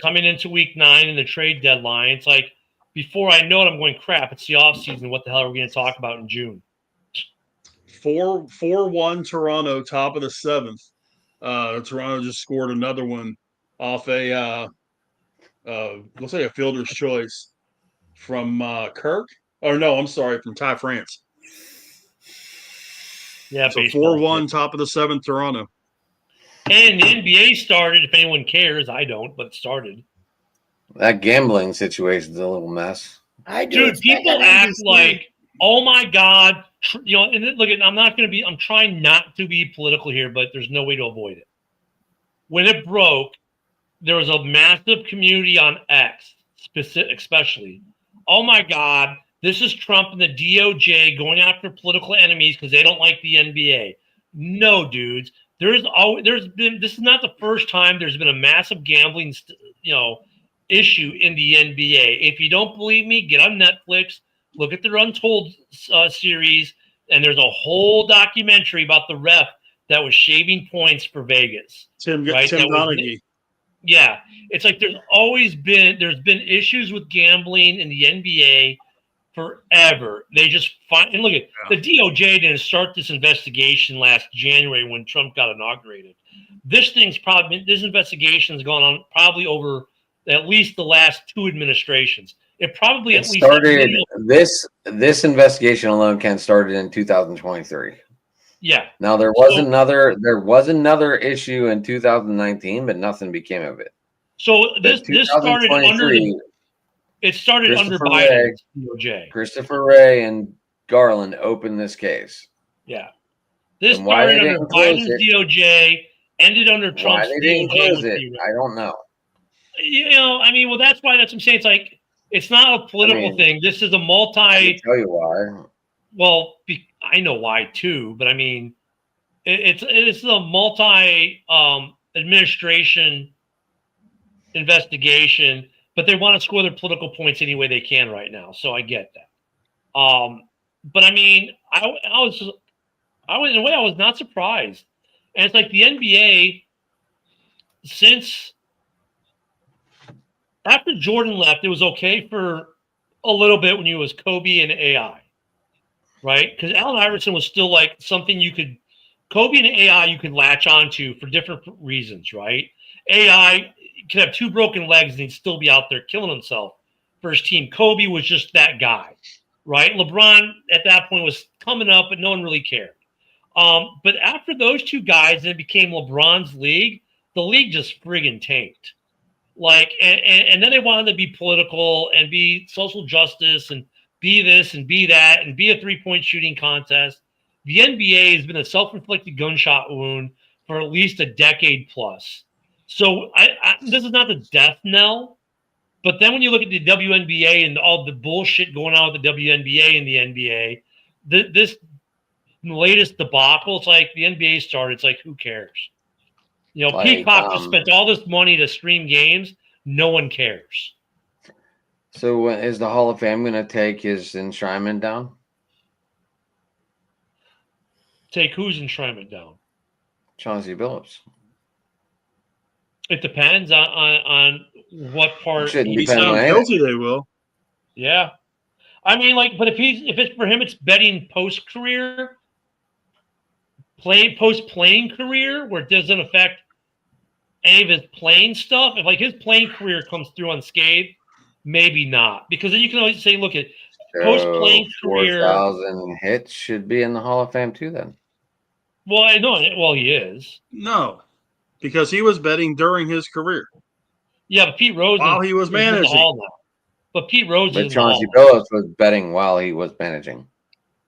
Coming into week 9 and the trade deadline, it's like before I know it, I'm going crap. It's the off season. What the hell are we going to talk about in June? 4-1 Toronto, top of the 7th. Toronto just scored another one off a looks like a fielder's choice from Kirk. Or no, I'm sorry, from Ty France. Yeah, so 4-1, top of the 7th, Toronto. And the NBA started, if anyone cares. I don't, but it started. That gambling situation's a little mess. Dude, people act like, oh my God. And look, I'm trying not to be political here, but there's no way to avoid it. When it broke, there was a massive community on X, especially. Oh my God, this is Trump and the DOJ going after political enemies because they don't like the NBA. No, dudes. This is not the first time there's been a massive gambling issue in the NBA. If you don't believe me, get on Netflix, look at their Untold series, and there's a whole documentary about the ref that was shaving points for Vegas. Tim right? Donaghy. Yeah, it's like there's been issues with gambling in the NBA forever. They just find, and look at the DOJ didn't start this investigation last January when Trump got inaugurated. This investigation's gone on probably over at least the last 2 administrations. It probably It at least started this investigation alone started in 2023. Yeah. Now there was another issue in 2019, but nothing became of it. So this started under Biden's DOJ. Christopher Wray and Garland opened this case. Yeah. This started under Biden's DOJ, ended under Trump's DOJ. I don't know. That's why. That's what I'm saying. It's like it's not a political thing. This is a multi. I can tell you why. Well, I know why too, but it's a multi administration investigation, but they want to score their political points any way they can right now. So I get that. But I was in a way I was not surprised, and it's like the NBA since. After Jordan left, it was okay for a little bit when you was Kobe and AI, right? Because Allen Iverson was still like something Kobe and AI you could latch onto for different reasons, right? AI could have 2 broken legs and he'd still be out there killing himself for his team. Kobe was just that guy, right? LeBron at that point was coming up, but no one really cared. But after those 2 guys and it became LeBron's league, the league just friggin' tanked. And then they wanted to be political and be social justice and be this and be that and be a 3-point shooting contest. The NBA has been a self-inflicted gunshot wound for at least a decade plus. So this is not the death knell, but then when you look at the WNBA and all the bullshit going on with the WNBA and the NBA, this latest debacle, it's like the NBA started. It's like, who cares? Peacock just spent all this money to stream games. No one cares. So is the Hall of Fame going to take his enshrinement down? Take whose enshrinement down? Chauncey Billups. It depends on what part. If he's found guilty, they will. Yeah. But if it's for him, it's betting post-career, post-playing career, where it doesn't affect any of his playing stuff. If his playing career comes through unscathed, maybe not, because then you can always say, look at post-playing career. 4,000 hits should be in the Hall of Fame too. Then. Well, I know. Well, he is. No, because he was betting during his career. Yeah, but Pete Rose while he was managing. In the Hall now. But Pete Rose. But Chauncey Billups was betting while he was managing.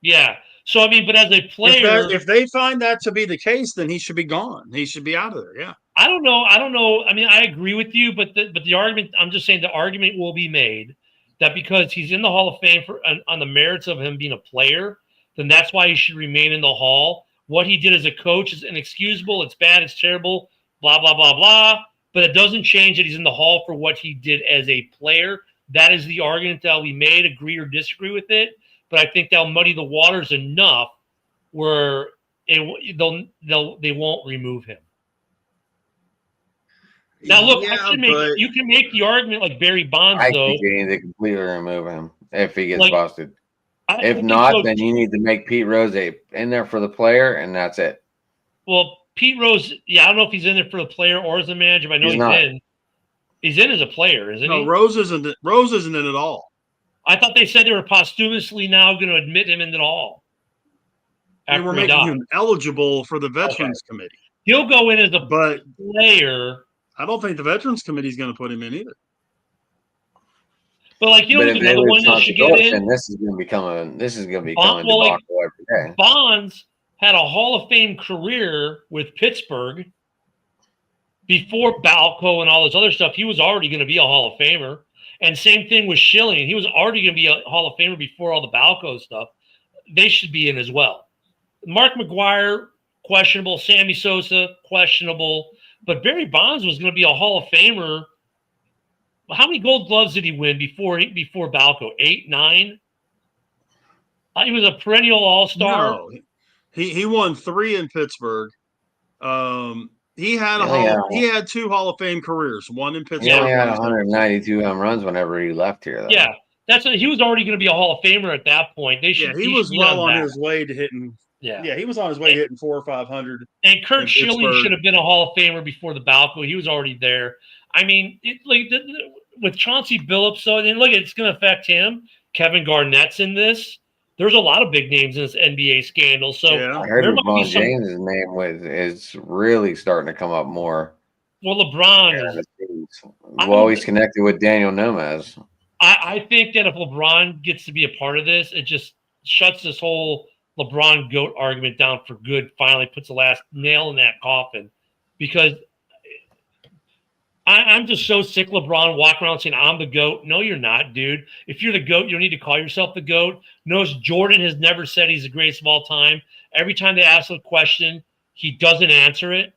Yeah. So but as a player, if they find that to be the case, then he should be gone. He should be out of there. Yeah. I don't know. I agree with you, but the argument, I'm just saying the argument will be made that because he's in the Hall of Fame on the merits of him being a player, then that's why he should remain in the Hall. What he did as a coach is inexcusable. It's bad. It's terrible. Blah, blah, blah, blah. But it doesn't change that he's in the Hall for what he did as a player. That is the argument that will be made, agree or disagree with it. But I think they'll muddy the waters enough where they won't remove him. Now, look, you can make the argument like Barry Bonds, I though. think they need to completely remove him if he gets busted. If not, then you need to make Pete Rose in there for the player, and that's it. Well, Pete Rose, I don't know if he's in there for the player or as a manager, but I know he's in. He's in as a player, isn't he? No, Rose isn't in at all. I thought they said they were posthumously now going to admit him into the Hall. They were making him eligible for the Veterans Committee. He'll go in as a player. I don't think the Veterans Committee is going to put him in either. But another one that should get in. This is going to become a debacle every day. Bonds had a Hall of Fame career with Pittsburgh before Balco and all this other stuff. He was already going to be a Hall of Famer. And same thing with Schilling. He was already going to be a Hall of Famer before all the Balco stuff. They should be in as well. Mark McGwire, questionable. Sammy Sosa, questionable. But Barry Bonds was going to be a Hall of Famer How many Gold Gloves did he win before Balco? 8, 9. He was a perennial All-Star. No, he won 3 in Pittsburgh. He had he had 2 Hall of Fame careers. One in Pittsburgh. He only had 192 home runs whenever he left here, though. Yeah, he was already going to be a Hall of Famer at that point. He was well on his way to hitting. Yeah, he was on his way to hitting 400 or 500. And Kurt Schilling should have been a Hall of Famer before the Balco. He was already there. I mean, with Chauncey Billups, so and look, it's going to affect him. Kevin Garnett's in this. There's a lot of big names in this NBA scandal. So I heard LeBron James' name is really starting to come up more. Well, LeBron he's connected with Daniel Nomez. I think that if LeBron gets to be a part of this, it just shuts this whole LeBron GOAT argument down for good. Finally puts the last nail in that coffin, because I'm just so sick of LeBron walking around saying, I'm the GOAT. No, you're not, dude. If you're the GOAT, you don't need to call yourself the GOAT. Notice Jordan has never said he's the greatest of all time. Every time they ask a question, he doesn't answer it.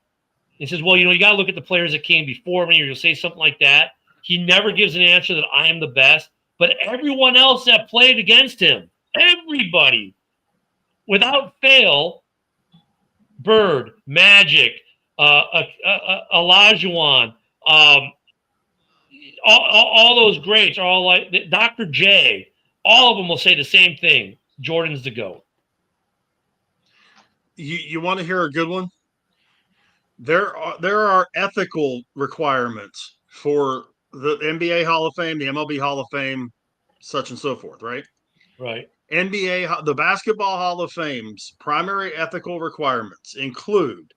He says, well, you got to look at the players that came before me, or you'll say something like that. He never gives an answer that I am the best. But everyone else that played against him, everybody, without fail, Bird, Magic, Olajuwon, all those greats are all like Dr. J. All of them will say the same thing. Jordan's the GOAT. You want to hear a good one? There are ethical requirements for the NBA Hall of Fame, the MLB Hall of Fame, such and so forth, right? Right. The Basketball Hall of Fame's primary ethical requirements include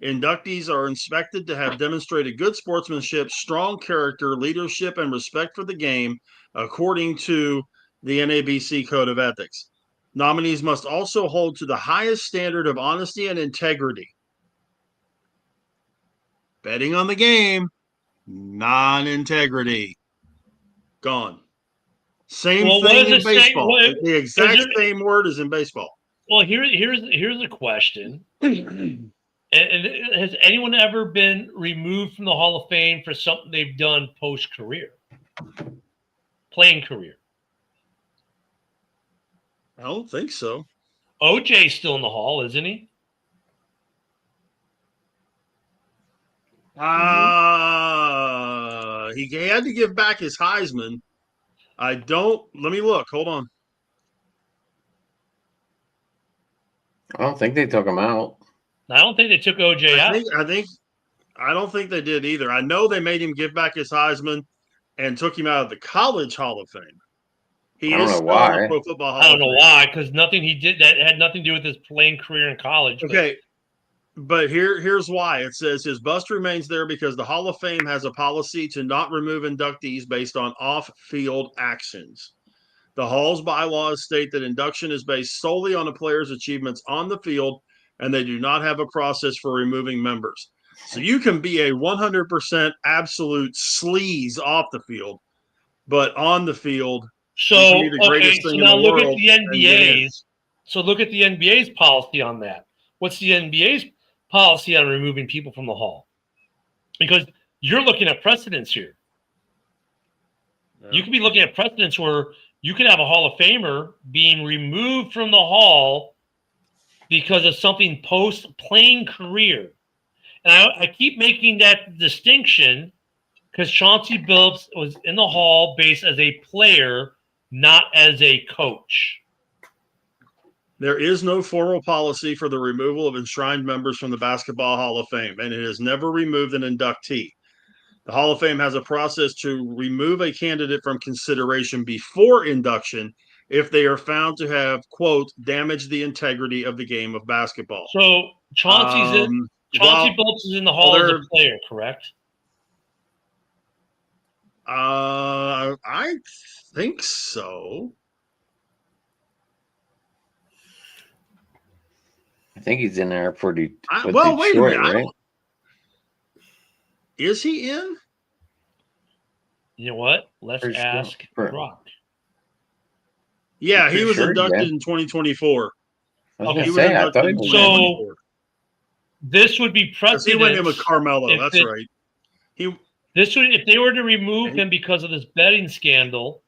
inductees are inspected to have demonstrated good sportsmanship, strong character, leadership, and respect for the game, according to the NABC Code of Ethics. Nominees must also hold to the highest standard of honesty and integrity. Betting on the game, non-integrity. Gone. Same thing in baseball. The exact same word is in baseball. Well, here's a question. And has anyone ever been removed from the Hall of Fame for something they've done post-career? Playing career? I don't think so. OJ's still in the Hall, isn't he? He had to give back his Heisman. Let me look. Hold on. I don't think they took him out. I don't think they took OJ out. I don't think they did either. I know they made him give back his Heisman and took him out of the College Hall of Fame. I don't know why. Pro Football Hall I don't know why, because nothing he did that had nothing to do with his playing career in college. Okay, but here's why. It says his bust remains there because the Hall of Fame has a policy to not remove inductees based on off-field actions. The Hall's bylaws state that induction is based solely on a player's achievements on the field, and they do not have a process for removing members. So you can be a 100% absolute sleaze off the field, but on the field, so now look at the NBA's. So look at the NBA's policy on that. What's the NBA's policy on removing people from the Hall? Because you're looking at precedents here. Yeah. You could be looking at precedents where you could have a Hall of Famer being removed from the Hall because of something post-playing career. And I keep making that distinction because Chauncey Billups was in the Hall based as a player, not as a coach. There is no formal policy for the removal of enshrined members from the Basketball Hall of Fame, and it has never removed an inductee. The Hall of Fame has a process to remove a candidate from consideration before induction if they are found to have, quote, damaged the integrity of the game of basketball. So Chauncey Billups is in the Hall as a player, correct? I think so. I think he's in there for wait a minute. Right? Is he in? You know what? Let's ask Brock. Yeah, he was inducted in 2024. I thought he was so this would be precedent. He went in with Carmelo. That's right. This would, if they were to remove him because of this betting scandal,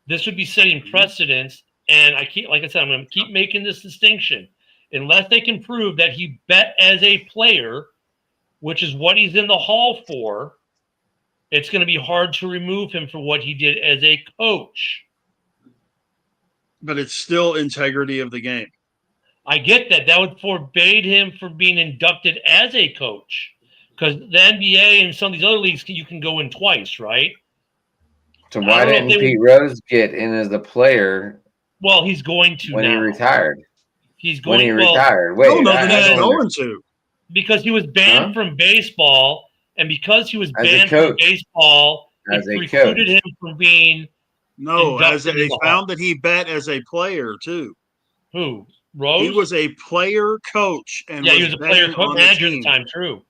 this would be setting precedents. And I keep, like I said, I'm going to keep making this distinction. Unless they can prove that he bet as a player, which is what he's in the hall for, it's going to be hard to remove him for what he did as a coach. But it's still integrity of the game. I get that. That would forbade him from being inducted as a coach. Because the NBA and some of these other leagues, you can go in twice, right? So why didn't Pete Rose get in as a player? Well, he's going to when now. he retired. He's going when he retired. Wait, no, he's going to. Because he was banned from baseball, and because he was banned from baseball, it precluded him from being. No, as they found that he bet as a player too. Who? Rose? He was a player coach, and he was a player manager at the time. True.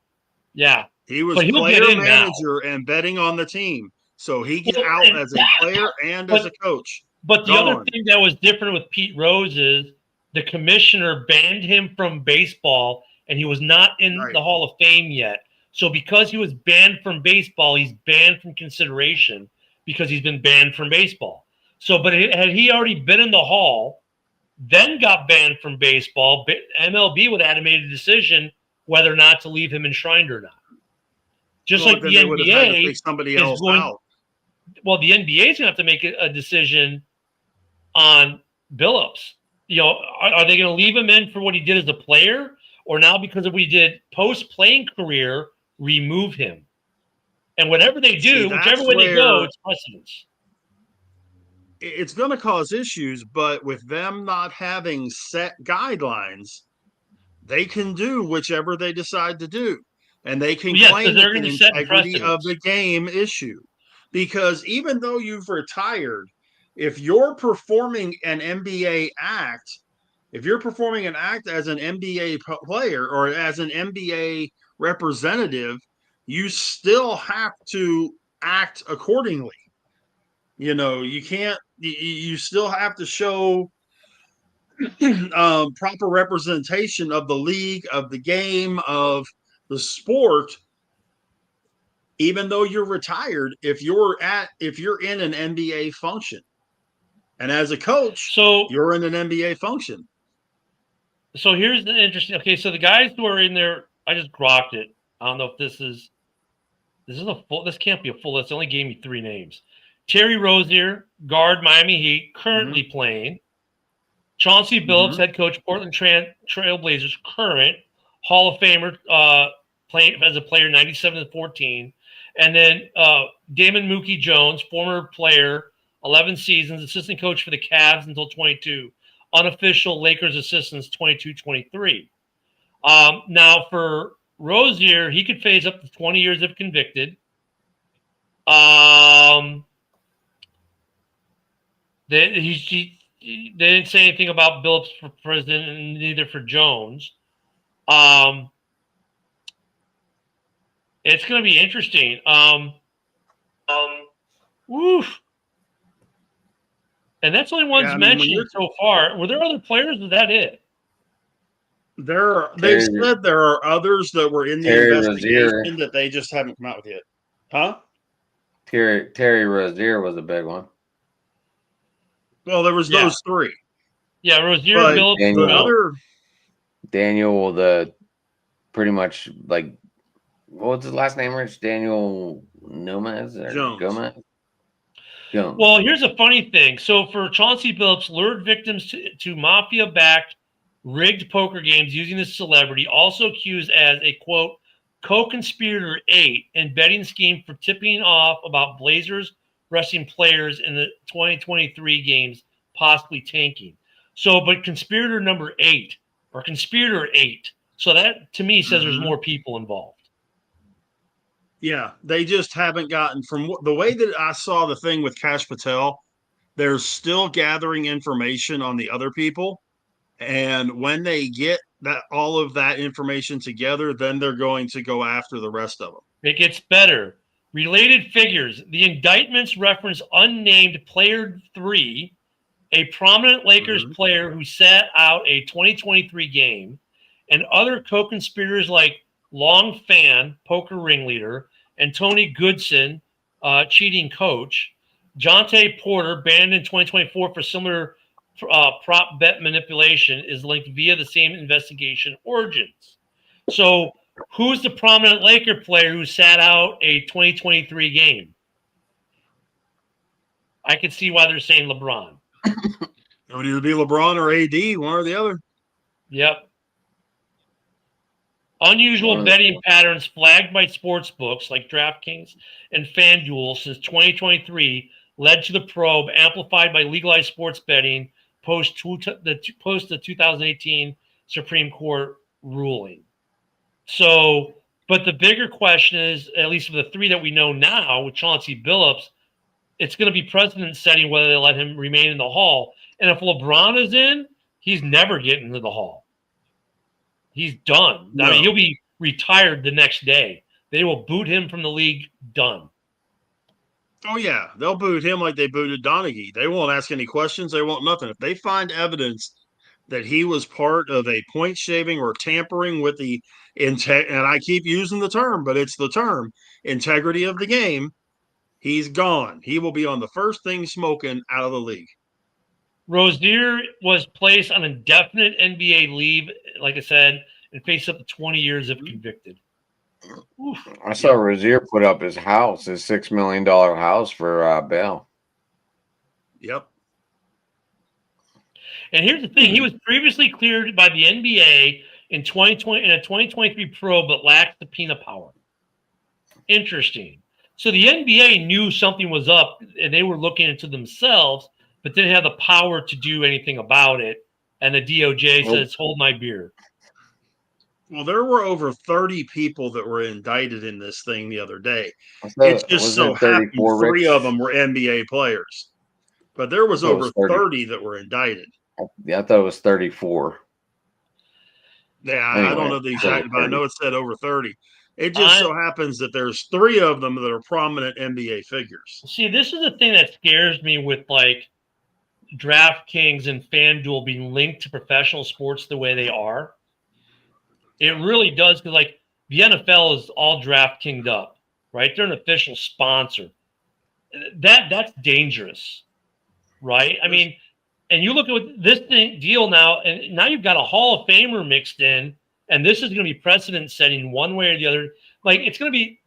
Yeah, he was player manager and betting on the team, so he get out as a player and as a coach. But the other thing that was different with Pete Rose is the commissioner banned him from baseball, and he was not in the Hall of Fame yet. So because he was banned from baseball, he's banned from consideration because he's been banned from baseball. So, but had he already been in the Hall, then got banned from baseball, MLB would have made a decision whether or not to leave him enshrined or not. Just like the NBA somebody else out. Well, the NBA is going to have to make a decision on Billups. You know, are they going to leave him in for what he did as a player, or now because of what he did post-playing career, remove him? And whatever they do, whichever way they go, it's precedence. It's going to cause issues, but with them not having set guidelines, they can do whichever they decide to do. And they can claim it's an integrity of the game issue. Because even though you've retired, if you're performing an NBA act, if you're performing an act as an NBA player or as an NBA representative, you still have to act accordingly. You know, you can't, you still have to show proper representation of the league, of the game, of the sport. Even though you're retired, if you're in an NBA function, and as a coach, you're in an NBA function. So here's the interesting. Okay, so the guys who are in there, I just grokked it. I don't know if this is a full. This can't be a full list. They only gave me 3 names. Terry Rozier, guard, Miami Heat, currently playing. Chauncey Billups, head coach, Portland Trail Blazers, current Hall of Famer, playing as a player, 97-14. And then Damon Mookie Jones, former player, 11 seasons, assistant coach for the Cavs until 22. Unofficial Lakers assistants, 22-23. Now for Rozier, he could face up to 20 years if convicted. They didn't say anything about Billups for president, and neither for Jones. It's going to be interesting. Woof. And that's the only ones mentioned so far. Were there other players? Was that it? They said there are others that were in the investigation that they just haven't come out with yet. Huh? Terry Rozier was a big one. Well, there was those 3. Yeah, Rozier, Billups, Daniel, the pretty much like, what was his last name, Rich? Daniel Gomez? Jones. Well, here's a funny thing. So for Chauncey Billups, lured victims to mafia-backed rigged poker games using his celebrity, also accused as a, quote, co-conspirator 8 in betting scheme for tipping off about Blazers wrestling players in the 2023 games possibly tanking. So, but conspirator number 8 or conspirator 8. So that to me says there's more people involved. Yeah, they just haven't gotten from the way that I saw the thing with Kash Patel. They're still gathering information on the other people. And when they get that all of that information together, then they're going to go after the rest of them. It gets better. Related figures. The indictments reference unnamed player 3, a prominent Lakers player who sat out a 2023 game, and other co-conspirators like Long Fan, poker ringleader, and Tony Goodson, cheating coach. Jonte Porter, banned in 2024 for similar prop bet manipulation, is linked via the same investigation origins. So who's the prominent Laker player who sat out a 2023 game? I can see why they're saying LeBron. It would either be LeBron or AD, one or the other. Yep. Unusual betting patterns flagged by sports books like DraftKings and FanDuel since 2023 led to the probe, amplified by legalized sports betting post the 2018 Supreme Court ruling. So, but the bigger question is, at least for the three that we know now with Chauncey Billups, it's going to be precedent setting whether they let him remain in the Hall. And if LeBron is in, he's never getting into the Hall. He's done. No. I mean, he'll be retired the next day. They will boot him from the league. Done. Oh, yeah. They'll boot him like they booted Donaghy. They won't ask any questions. They won't nothing. If they find evidence that he was part of a point shaving or tampering with the and I keep using the term, but it's the term, integrity of the game, he's gone. He will be on the first thing smoking out of the league. Rozier was placed on indefinite NBA leave, like I said, and faced up to 20 years if convicted. Oof. I saw Rozier put up his house, his $6 million house for bail. Yep. And here's the thing. He was previously cleared by the NBA in 2020 in a 2023 probe, but lacked subpoena power. Interesting. So the NBA knew something was up, and they were looking into themselves, but didn't have the power to do anything about it. And the DOJ says, hold my beer. Well, there were over 30 people that were indicted in this thing the other day. It just so happened 3 of them were NBA players. But there was over 30 that were indicted. Yeah, I thought it was 34. Yeah, anyway, I don't know the exact, but I know it said over 30. It just so happens that there's 3 of them that are prominent NBA figures. See, this is the thing that scares me with like DraftKings and FanDuel being linked to professional sports the way they are. It really does, because like the NFL is all DraftKinged up, right? They're an official sponsor. That's dangerous, right? I mean, and you look at this deal now, and now you've got a Hall of Famer mixed in, and this is going to be precedent setting one way or the other. Like it's going to be,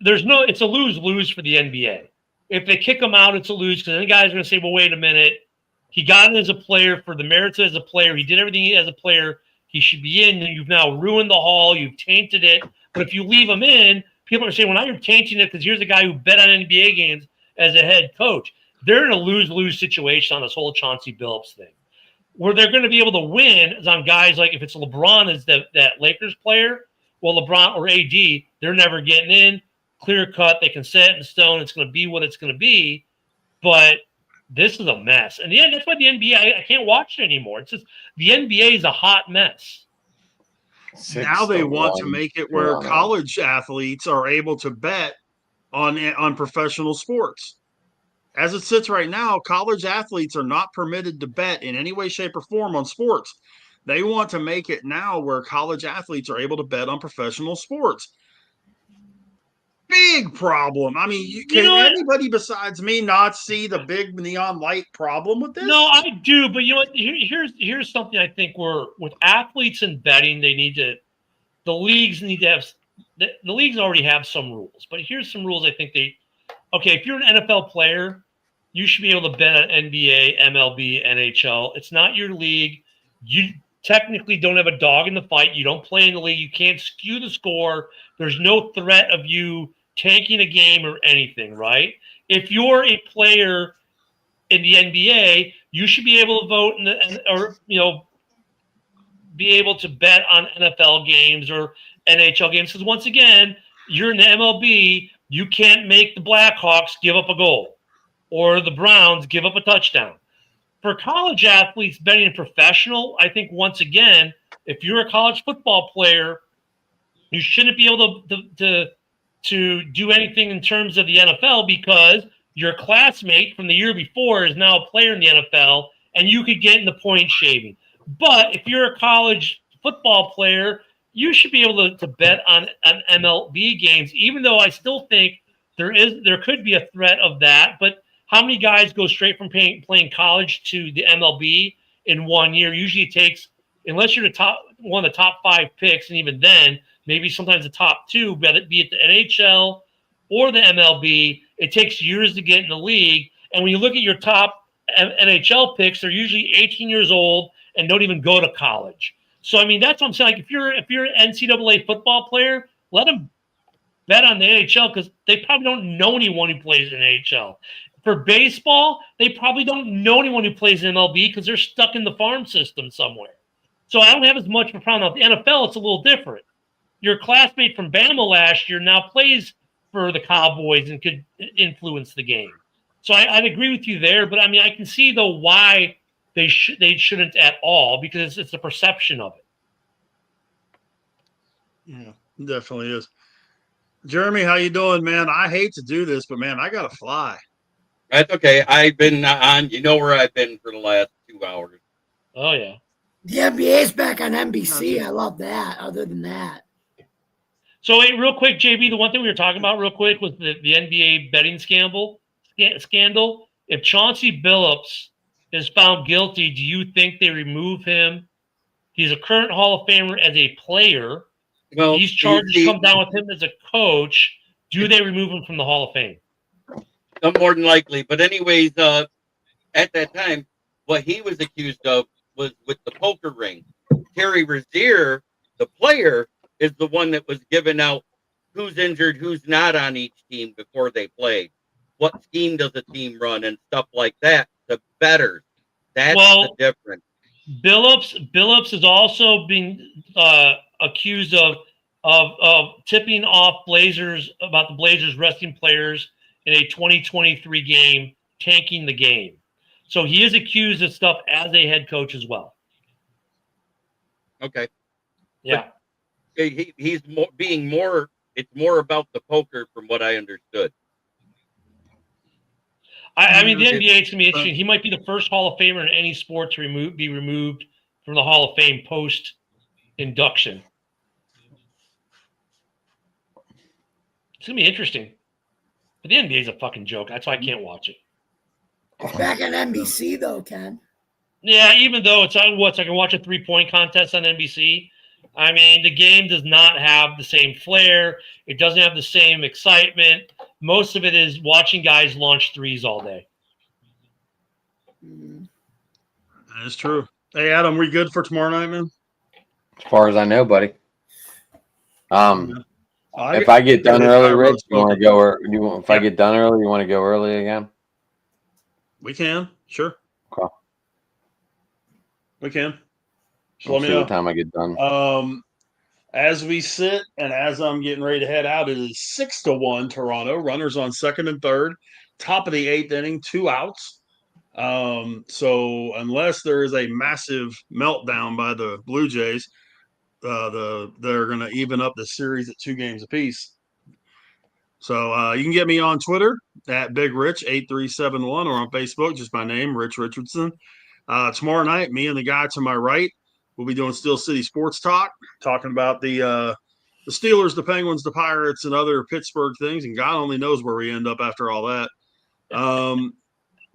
it's a lose-lose for the NBA. If they kick him out, it's a lose, because then the guys are going to say, well, wait a minute. He got in as a player for the merits as a player. He did everything as a player. He should be in. You've now ruined the Hall. You've tainted it. But if you leave him in, people are saying, well, now you're tainting it because here's a guy who bet on NBA games as a head coach. They're in a lose-lose situation on this whole Chauncey Billups thing. Where they're going to be able to win is on guys like if it's LeBron as that Lakers player, well, LeBron or AD, they're never getting in. Clear cut. They can set it in stone. It's going to be what it's going to be. But this is a mess. And yeah, that's why the NBA, I can't watch it anymore. It's just the NBA is a hot mess. Now they want to make it where college athletes are able to bet on professional sports. As it sits right now, college athletes are not permitted to bet in any way, shape, or form on sports. They want to make it now where college athletes are able to bet on professional sports. Big problem. I mean, can anybody besides me not see the big neon light problem with this? No, I do. But you know what? Here's something I think with athletes and betting, the leagues need to have, the leagues already have some rules. But here's some rules I think if you're an NFL player, you should be able to bet on NBA, MLB, NHL. It's not your league. You technically don't have a dog in the fight. You don't play in the league. You can't skew the score. There's no threat of you tanking a game or anything, right? If you're a player in the NBA, you should be able to vote be able to bet on NFL games or NHL games. Because once again, you're in the MLB, you can't make the Blackhawks give up a goal or the Browns give up a touchdown. For college athletes betting professional, I think once again, if you're a college football player, you shouldn't be able to do anything in terms of the NFL because your classmate from the year before is now a player in the NFL and you could get in the point shaving. But if you're a college football player, you should be able to bet on MLB games, even though I still think there could be a threat of that. But how many guys go straight from playing college to the MLB in 1 year? Usually it takes, unless you're one of the top 5 picks, and even then, maybe sometimes the top 2, be it the NHL or the MLB, it takes years to get in the league. And when you look at your top NHL picks, they're usually 18 years old and don't even go to college. So, I mean, that's what I'm saying. Like, if you're an NCAA football player, let them bet on the NHL because they probably don't know anyone who plays in the NHL. For baseball, they probably don't know anyone who plays in MLB because they're stuck in the farm system somewhere. So I don't have as much of a problem. With the NFL, it's a little different. Your classmate from Bama last year now plays for the Cowboys and could influence the game. So I'd agree with you there. But, I mean, I can see, though, why they shouldn't at all, because it's the perception of it. Yeah, definitely is. Jeremy, how you doing, man? I hate to do this, but, man, I got to fly. That's okay. I've been on, where I've been for the last 2 hours. Oh, yeah. The NBA's back on NBC. I love that. Other than that. So, wait, real quick, JB, the one thing we were talking about real quick was the NBA betting scandal. If Chauncey Billups is found guilty, do you think they remove him? He's a current Hall of Famer as a player. Well, these charges come down with him as a coach. Do they remove him from the Hall of Fame? More than likely. But anyways, at that time, what he was accused of was with the poker ring. Terry Rozier, the player, is the one that was giving out who's injured, who's not on each team before they played. What scheme does a team run and stuff like that? The bettors. That's the difference. Billups is also being accused of tipping off about the Blazers resting players in a 2023 game, tanking the game. So he is accused of stuff as a head coach as well. Okay. Yeah. But he's it's more about the poker from what I understood. I mean, the NBA is going to be interesting. He might be the first Hall of Famer in any sport to be removed from the Hall of Fame post-induction. It's going to be interesting. But the NBA is a fucking joke. That's why I can't watch it. It's back on NBC, though, Ken. Yeah, even though it's on I can watch a 3-point contest on NBC. I mean, the game does not have the same flair. It doesn't have the same excitement. Most of it is watching guys launch threes all day. That's true. Hey, Adam, we good for tomorrow night, man? As far as I know, buddy. If I get done early, Rich, you want to go? Or if I get done early, you want to go early again? We can, sure. Okay. We can. So let me know what time I get done. As we sit and as I'm getting ready to head out, it is 6-1 Toronto. Runners on second and third. Top of the 8th inning, 2 outs. So unless there is a massive meltdown by the Blue Jays, they're going to even up the series at 2 games apiece. So you can get me on Twitter at BigRich8371 or on Facebook, just my name, Rich Richardson. Tomorrow night, me and the guy to my right, we'll be doing Steel City Sports Talk, talking about the Steelers, the Penguins, the Pirates, and other Pittsburgh things. And God only knows where we end up after all that.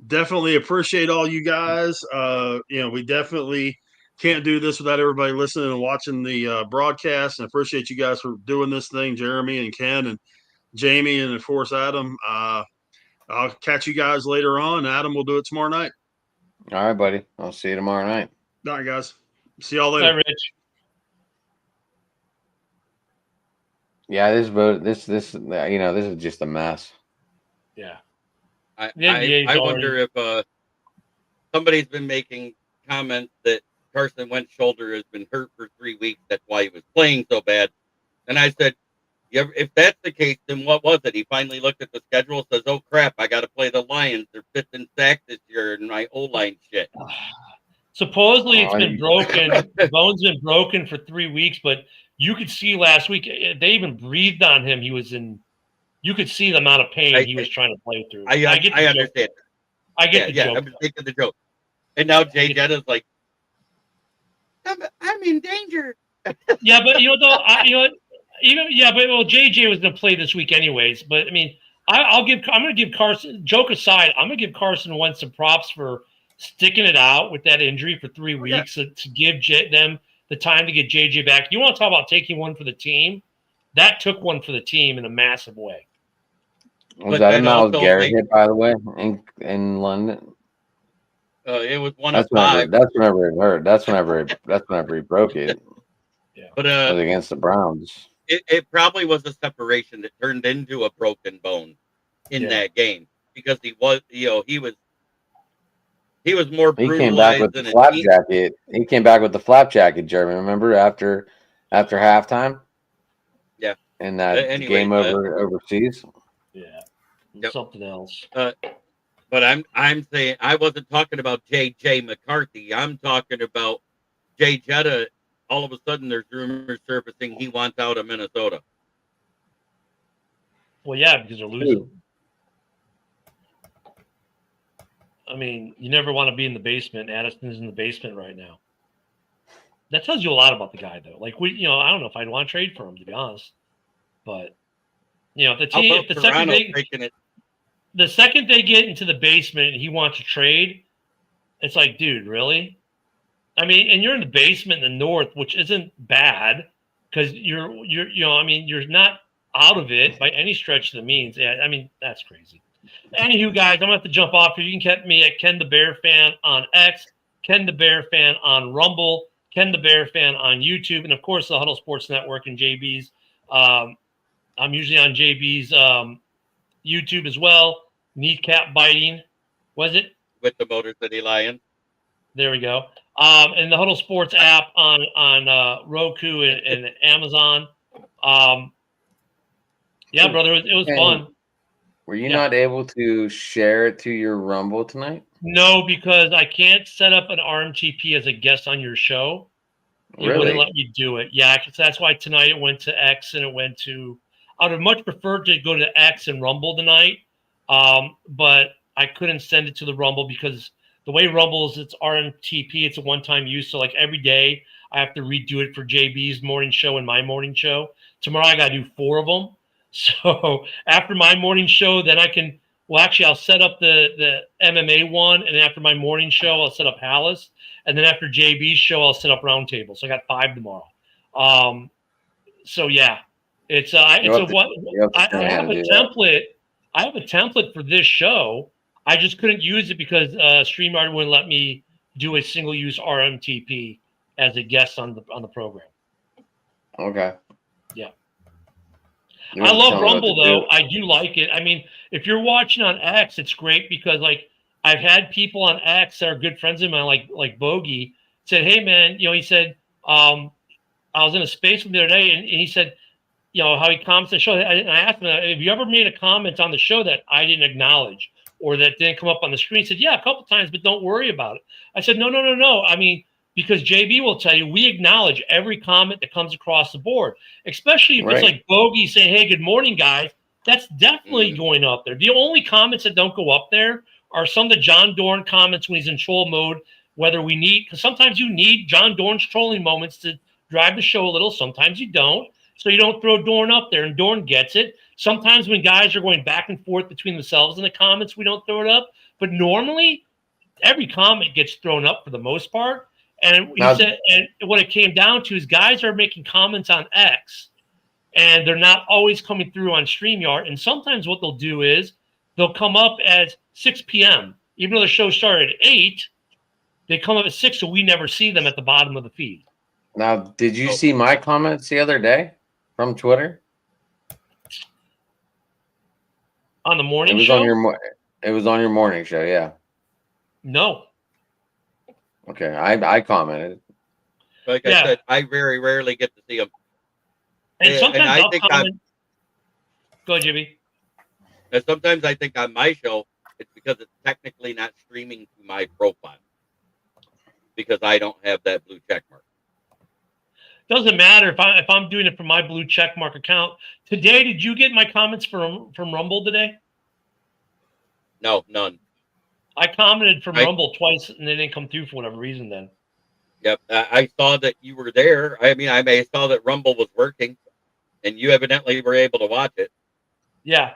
Definitely appreciate all you guys. We definitely can't do this without everybody listening and watching the broadcast. And appreciate you guys for doing this thing, Jeremy and Ken and Jamie and, of course, Adam. I'll catch you guys later on. Adam will do it tomorrow night. All right, buddy. I'll see you tomorrow night. All right, guys. See y'all later. Bye, Rich. Yeah, this is just a mess. Yeah. I wonder if somebody's been making comments that Carson Wentz's shoulder has been hurt for 3 weeks. That's why he was playing so bad. And I said, if that's the case, then what was it? He finally looked at the schedule, says, "Oh crap, I got to play the Lions. They're 5th in sacks this year, and my O-line shit." Supposedly it's been broken. The bone's been broken for 3 weeks, but you could see last week they even breathed on him. You could see the amount of pain he was trying to play through. I understand. I get the joke. I was thinking the joke. And now Jay Jetta's like, I'm in danger. Yeah, but JJ was going to play this week anyways. But I mean, I'm going to give Carson. Joke aside, I'm going to give Carson Wentz some props for sticking it out with that injury for 3 weeks to give them the time to get JJ back. You want to talk about taking one for the team? That took one for the team in a massive way. Was that a Myles Garrett hit, by the way, in London? It was one that's of 5. That's whenever it hurt. That's whenever he broke it. Yeah, but it was against the Browns. It probably was a separation that turned into a broken bone in that game because he was more brutalized. He came back with the flap jacket. He came back with the flap jacket, Jeremy. Remember after halftime? Yeah. And that game overseas. Yeah. Something else. But I'm saying I wasn't talking about J.J. McCarthy. I'm talking about Jay Jetta. All of a sudden, there's rumors surfacing he wants out of Minnesota. Well, yeah, because they're losing. I mean, you never want to be in the basement. Addison's in the basement right now. That tells you a lot about the guy, though. Like I don't know if I'd want to trade for him, to be honest. But if the second they get into the basement and he wants to trade, it's like, dude, really? I mean, and you're in the basement in the north, which isn't bad because you're not out of it by any stretch of the means. Yeah, I mean, that's crazy. Anywho, guys, I'm gonna have to jump off here. You can catch me at Ken the Bear Fan on X, Ken the Bear Fan on Rumble, Ken the Bear Fan on YouTube, and of course the Huddle Sports Network and JB's. I'm usually on JB's YouTube as well. Kneecap biting, was it? With the Motor City Lion. There we go. And the Huddle Sports app on Roku and Amazon. Yeah, brother, it was fun. Were you not able to share it to your Rumble tonight? No, because I can't set up an RMTP as a guest on your show. It wouldn't let me do it. Yeah, because that's why tonight it went to X and it went to. I would have much preferred to go to X and Rumble tonight, but I couldn't send it to the Rumble because the way Rumble is, it's RMTP. It's a one-time use. So like every day I have to redo it for JB's morning show and my morning show. Tomorrow I got to do 4 of them. So after my morning show, then I can. Well, actually, I'll set up the MMA one, and after my morning show, I'll set up Hallis, and then after JB's show, I'll set up Roundtable. So I got 5 tomorrow. So yeah, I have a template. I have a template for this show. I just couldn't use it because StreamYard wouldn't let me do a single-use RMTP as a guest on the program. Okay. Yeah. I love Rumble though. I do like it. I mean, if you're watching on X, it's great because like I've had people on X that are good friends of mine, like Bogey, said, "Hey man, he said I was in a space with him the other day, and he said, how he comments on the show. And I asked him, have you ever made a comment on the show that I didn't acknowledge or that didn't come up on the screen?" He said, "Yeah, a couple times, but don't worry about it." I said, No. I mean, because JB will tell you, we acknowledge every comment that comes across the board, especially if it's like Bogey saying, "Hey, good morning, guys." That's definitely going up there. The only comments that don't go up there are some of the John Dorn comments when he's in troll mode, whether we need, because sometimes you need John Dorn's trolling moments to drive the show a little. Sometimes you don't. So you don't throw Dorn up there, and Dorn gets it. Sometimes when guys are going back and forth between themselves in the comments, we don't throw it up. But normally, every comment gets thrown up for the most part. And he said, and what it came down to is guys are making comments on X, and they're not always coming through on StreamYard. And sometimes what they'll do is they'll come up at 6 p.m. Even though the show started at 8, they come up at 6, so we never see them at the bottom of the feed. Now, did you see my comments the other day from Twitter? On the morning show? It was on your morning show, yeah. No. Okay, I commented. Like I said, I very rarely get to see them. And sometimes I'll comment. Go ahead, Jimmy. And sometimes I think on my show, it's because it's technically not streaming to my profile because I don't have that blue check mark. Doesn't matter if I'm doing it from my blue check mark account. Today, did you get my comments from Rumble today? No, none. I commented from Rumble twice, and they didn't come through for whatever reason then. Yep. I saw that you were there. I mean, I saw that Rumble was working, and you evidently were able to watch it. Yeah,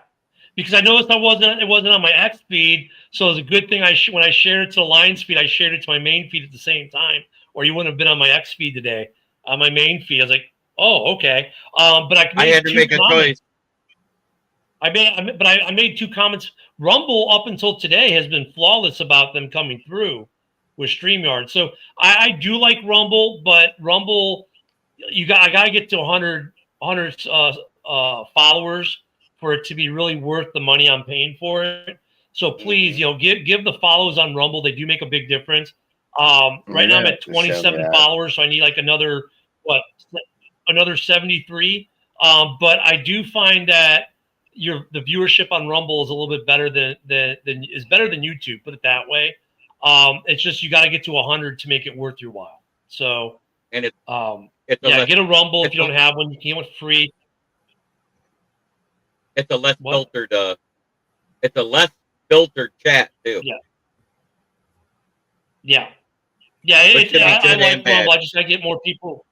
because I noticed it wasn't on my X feed, so it was a good thing when I shared it to the Lions feed, I shared it to my main feed at the same time, or you wouldn't have been on my X feed today. On my main feed, I was like, oh, okay. But I had to make a choice. I made 2 comments. Rumble up until today has been flawless about them coming through with StreamYard. So I do like Rumble, but Rumble, I gotta get to 100 followers for it to be really worth the money I'm paying for it. So please, give the follows on Rumble. They do make a big difference. Right now I'm at 27 followers, so I need like another 73. But I do find that the viewership on Rumble is a little bit better than YouTube. Put it that way. It's just you got to get to 100 to make it worth your while. So and get a Rumble if you don't have one. You can get one free. It's a less filtered. It's a less filtered chat too. Yeah. I like Rumble. I just gotta get more people.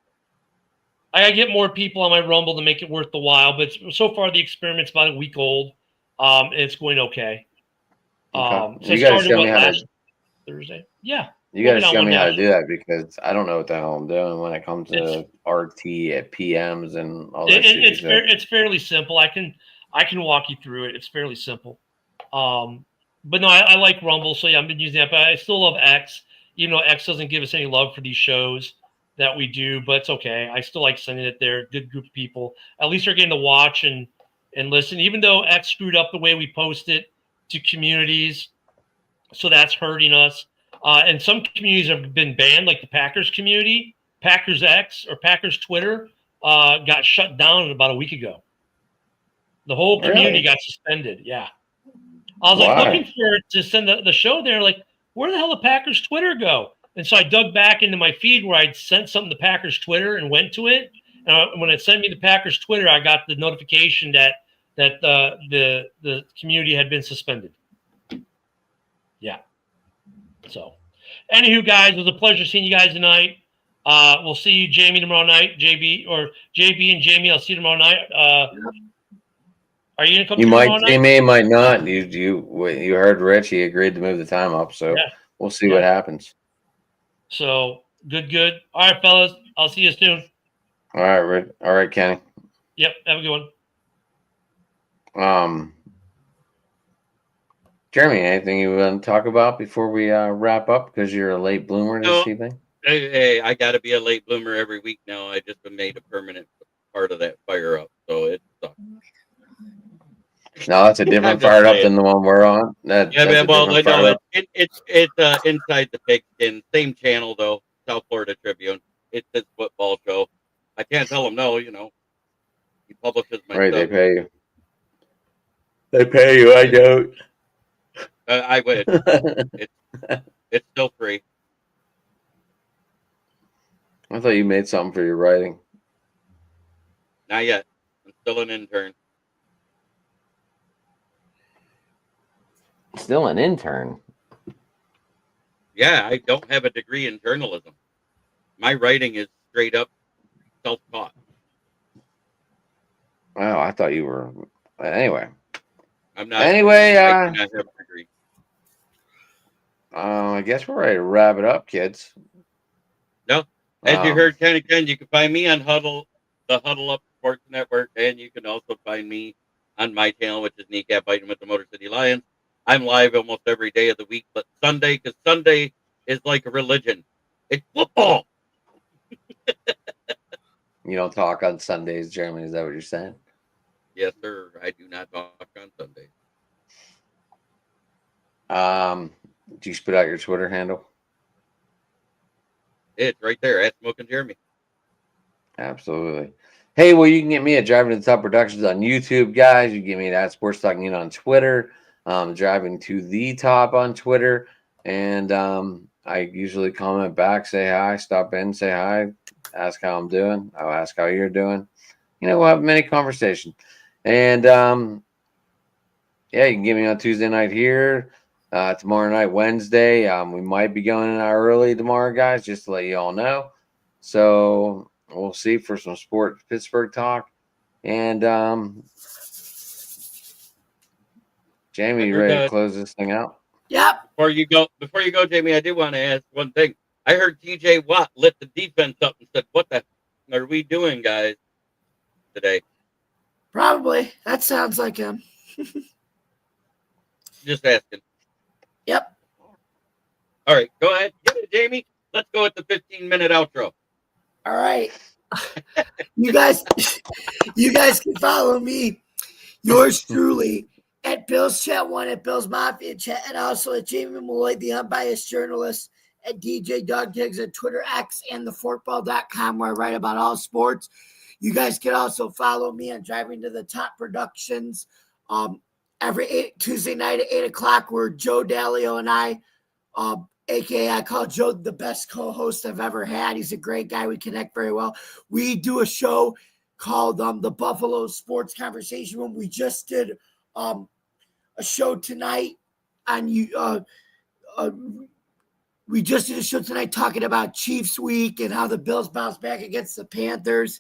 I gotta get more people on my Rumble to make it worth the while. But so far, the experiment's about a week old. And it's going okay. So you gotta show me how to. Thursday. Yeah. You gotta show me how to do that because I don't know what the hell I'm doing when it comes to RT at PMs and all that. It's fairly simple. I can walk you through it. It's fairly simple. But no, I like Rumble. So yeah, I've been using that. But I still love X. Even though X doesn't give us any love for these shows that we do, but it's okay. I still like sending it there. Good group of people. At least they're getting to watch and listen. Even though X screwed up the way we post it to communities, so that's hurting us. And some communities have been banned, like the Packers community. Packers X or Packers Twitter got shut down about a week ago. The whole community got suspended. Yeah. I was looking for it to send the show there. Like, where the hell did Packers Twitter go? And so I dug back into my feed where I'd sent something to Packers Twitter and went to it. And when it sent me the Packers Twitter, I got the notification that the community had been suspended. Yeah. So, anywho, guys, it was a pleasure seeing you guys tonight. We'll see you, Jamie, tomorrow night. JB and Jamie, I'll see you tomorrow night. Are you gonna come? You might see me, might not. You heard Rich. He agreed to move the time up, so we'll see what happens. So good. All right, fellas. I'll see you soon. All right, Rich. All right, Kenny. Yep. Have a good one. Jeremy, anything you want to talk about before we wrap up? Because you're a late bloomer this evening. Hey, I got to be a late bloomer every week now. I just been made a permanent part of that fire up, so it sucks. No, that's a different fire up than the one we're on. It's Inside the Pigskin, same channel though, South Florida Tribune. It's his football show. I can't tell him no. He publishes my stuff. They pay you. They pay you. I don't. I would. It's still free. I thought you made something for your writing. Not yet. I'm still an intern. Still an intern? Yeah, I don't have a degree in journalism. My writing is straight up self-taught. Wow, I thought you were. Anyway. I'm not. Anyway, I do not have a degree. I guess we're ready to wrap it up, kids. No, as you heard, Ken, you can find me on the Huddle Up Sports Network, and you can also find me on my channel, which is Kneecap Biting with the Motor City Lions. I'm live almost every day of the week, but Sunday, because Sunday is like a religion. It's football. You don't talk on Sundays, Jeremy. Is that what you're saying? Yes, sir. I do not talk on Sundays. Do you spit out your Twitter handle? It's right there at Smoking Jeremy. Absolutely. Hey, well, you can get me at Driving to the Top Productions on YouTube, guys. You can get me at Sports Talking on Twitter. Driving to the Top on Twitter. And I usually comment back, say hi, stop in, say hi, ask how I'm doing. I'll ask how you're doing. We'll have many conversations. And yeah, you can get me on Tuesday night here. tomorrow night, Wednesday. We might be going in early tomorrow, guys, just to let you all know. So we'll see for some sports Pittsburgh talk. And Jamie, you ready to close this thing out? Yep. Before you go, Jamie, I did want to ask one thing. I heard TJ Watt lit the defense up and said, "What the are we doing, guys, today?" Probably. That sounds like him. Just asking. Yep. All right, go ahead. Get it, Jamie. Let's go with the 15-minute outro. All right. You guys can follow me, yours truly, at Bill's Chat 1, at Bill's Mafia Chat, and also at Jamie Malloy, the unbiased journalist, at DJ Dog Tigs at Twitter, X, and theforkball.com, where I write about all sports. You guys can also follow me on Driving to the Top Productions every Tuesday night at 8 o'clock, where Joe Dalio and I, a.k.a. I call Joe the best co-host I've ever had. He's a great guy. We connect very well. We do a show called the Buffalo Sports Conversation Room. We just did a show tonight on we just did a show tonight talking about Chiefs Week and how the Bills bounced back against the Panthers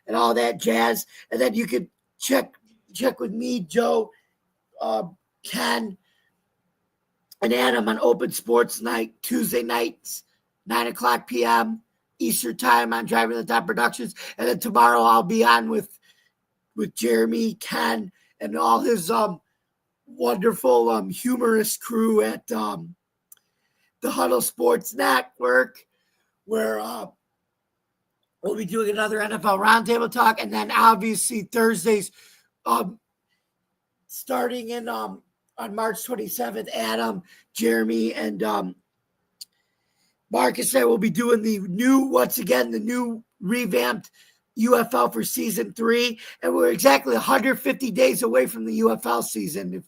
and all that jazz. And then you could check with me, Joe, Ken, and Adam on Open Sports Night, Tuesday nights, 9 o'clock p.m. Eastern Time on Driving the Top Productions. And then tomorrow I'll be on with Jeremy, Ken, and all his wonderful humorous crew at the Huddle Sports Network, where we'll be doing another NFL Roundtable Talk. And then obviously Thursdays, starting in on March 27th, Adam, Jeremy, and Marcus and I will be doing the new revamped UFL for season 3. And we're exactly 150 days away from the UFL season, if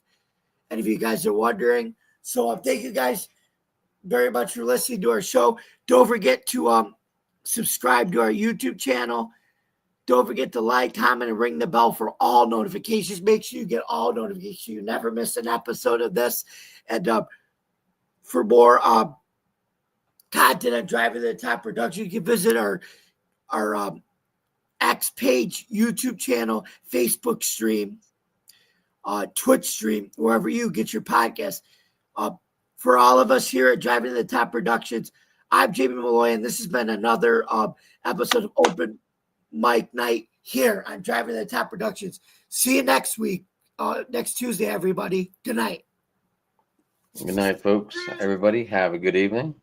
any of you guys are wondering. So thank you guys very much for listening to our show. Don't forget to subscribe to our YouTube channel. Don't forget to like, comment, and ring the bell for all notifications. Make sure you get all notifications. You never miss an episode of this. And for more content on Driving to the Top Production, you can visit our X page, YouTube channel, Facebook stream, Twitch stream, wherever you get your podcast. For all of us here at Driving to the Top Productions, I'm Jamie Malloy, and this has been another episode of Open Mike Night here on Driving to the Top Productions. See you next week, next Tuesday, everybody. Good night. Good night, folks. Everybody, have a good evening.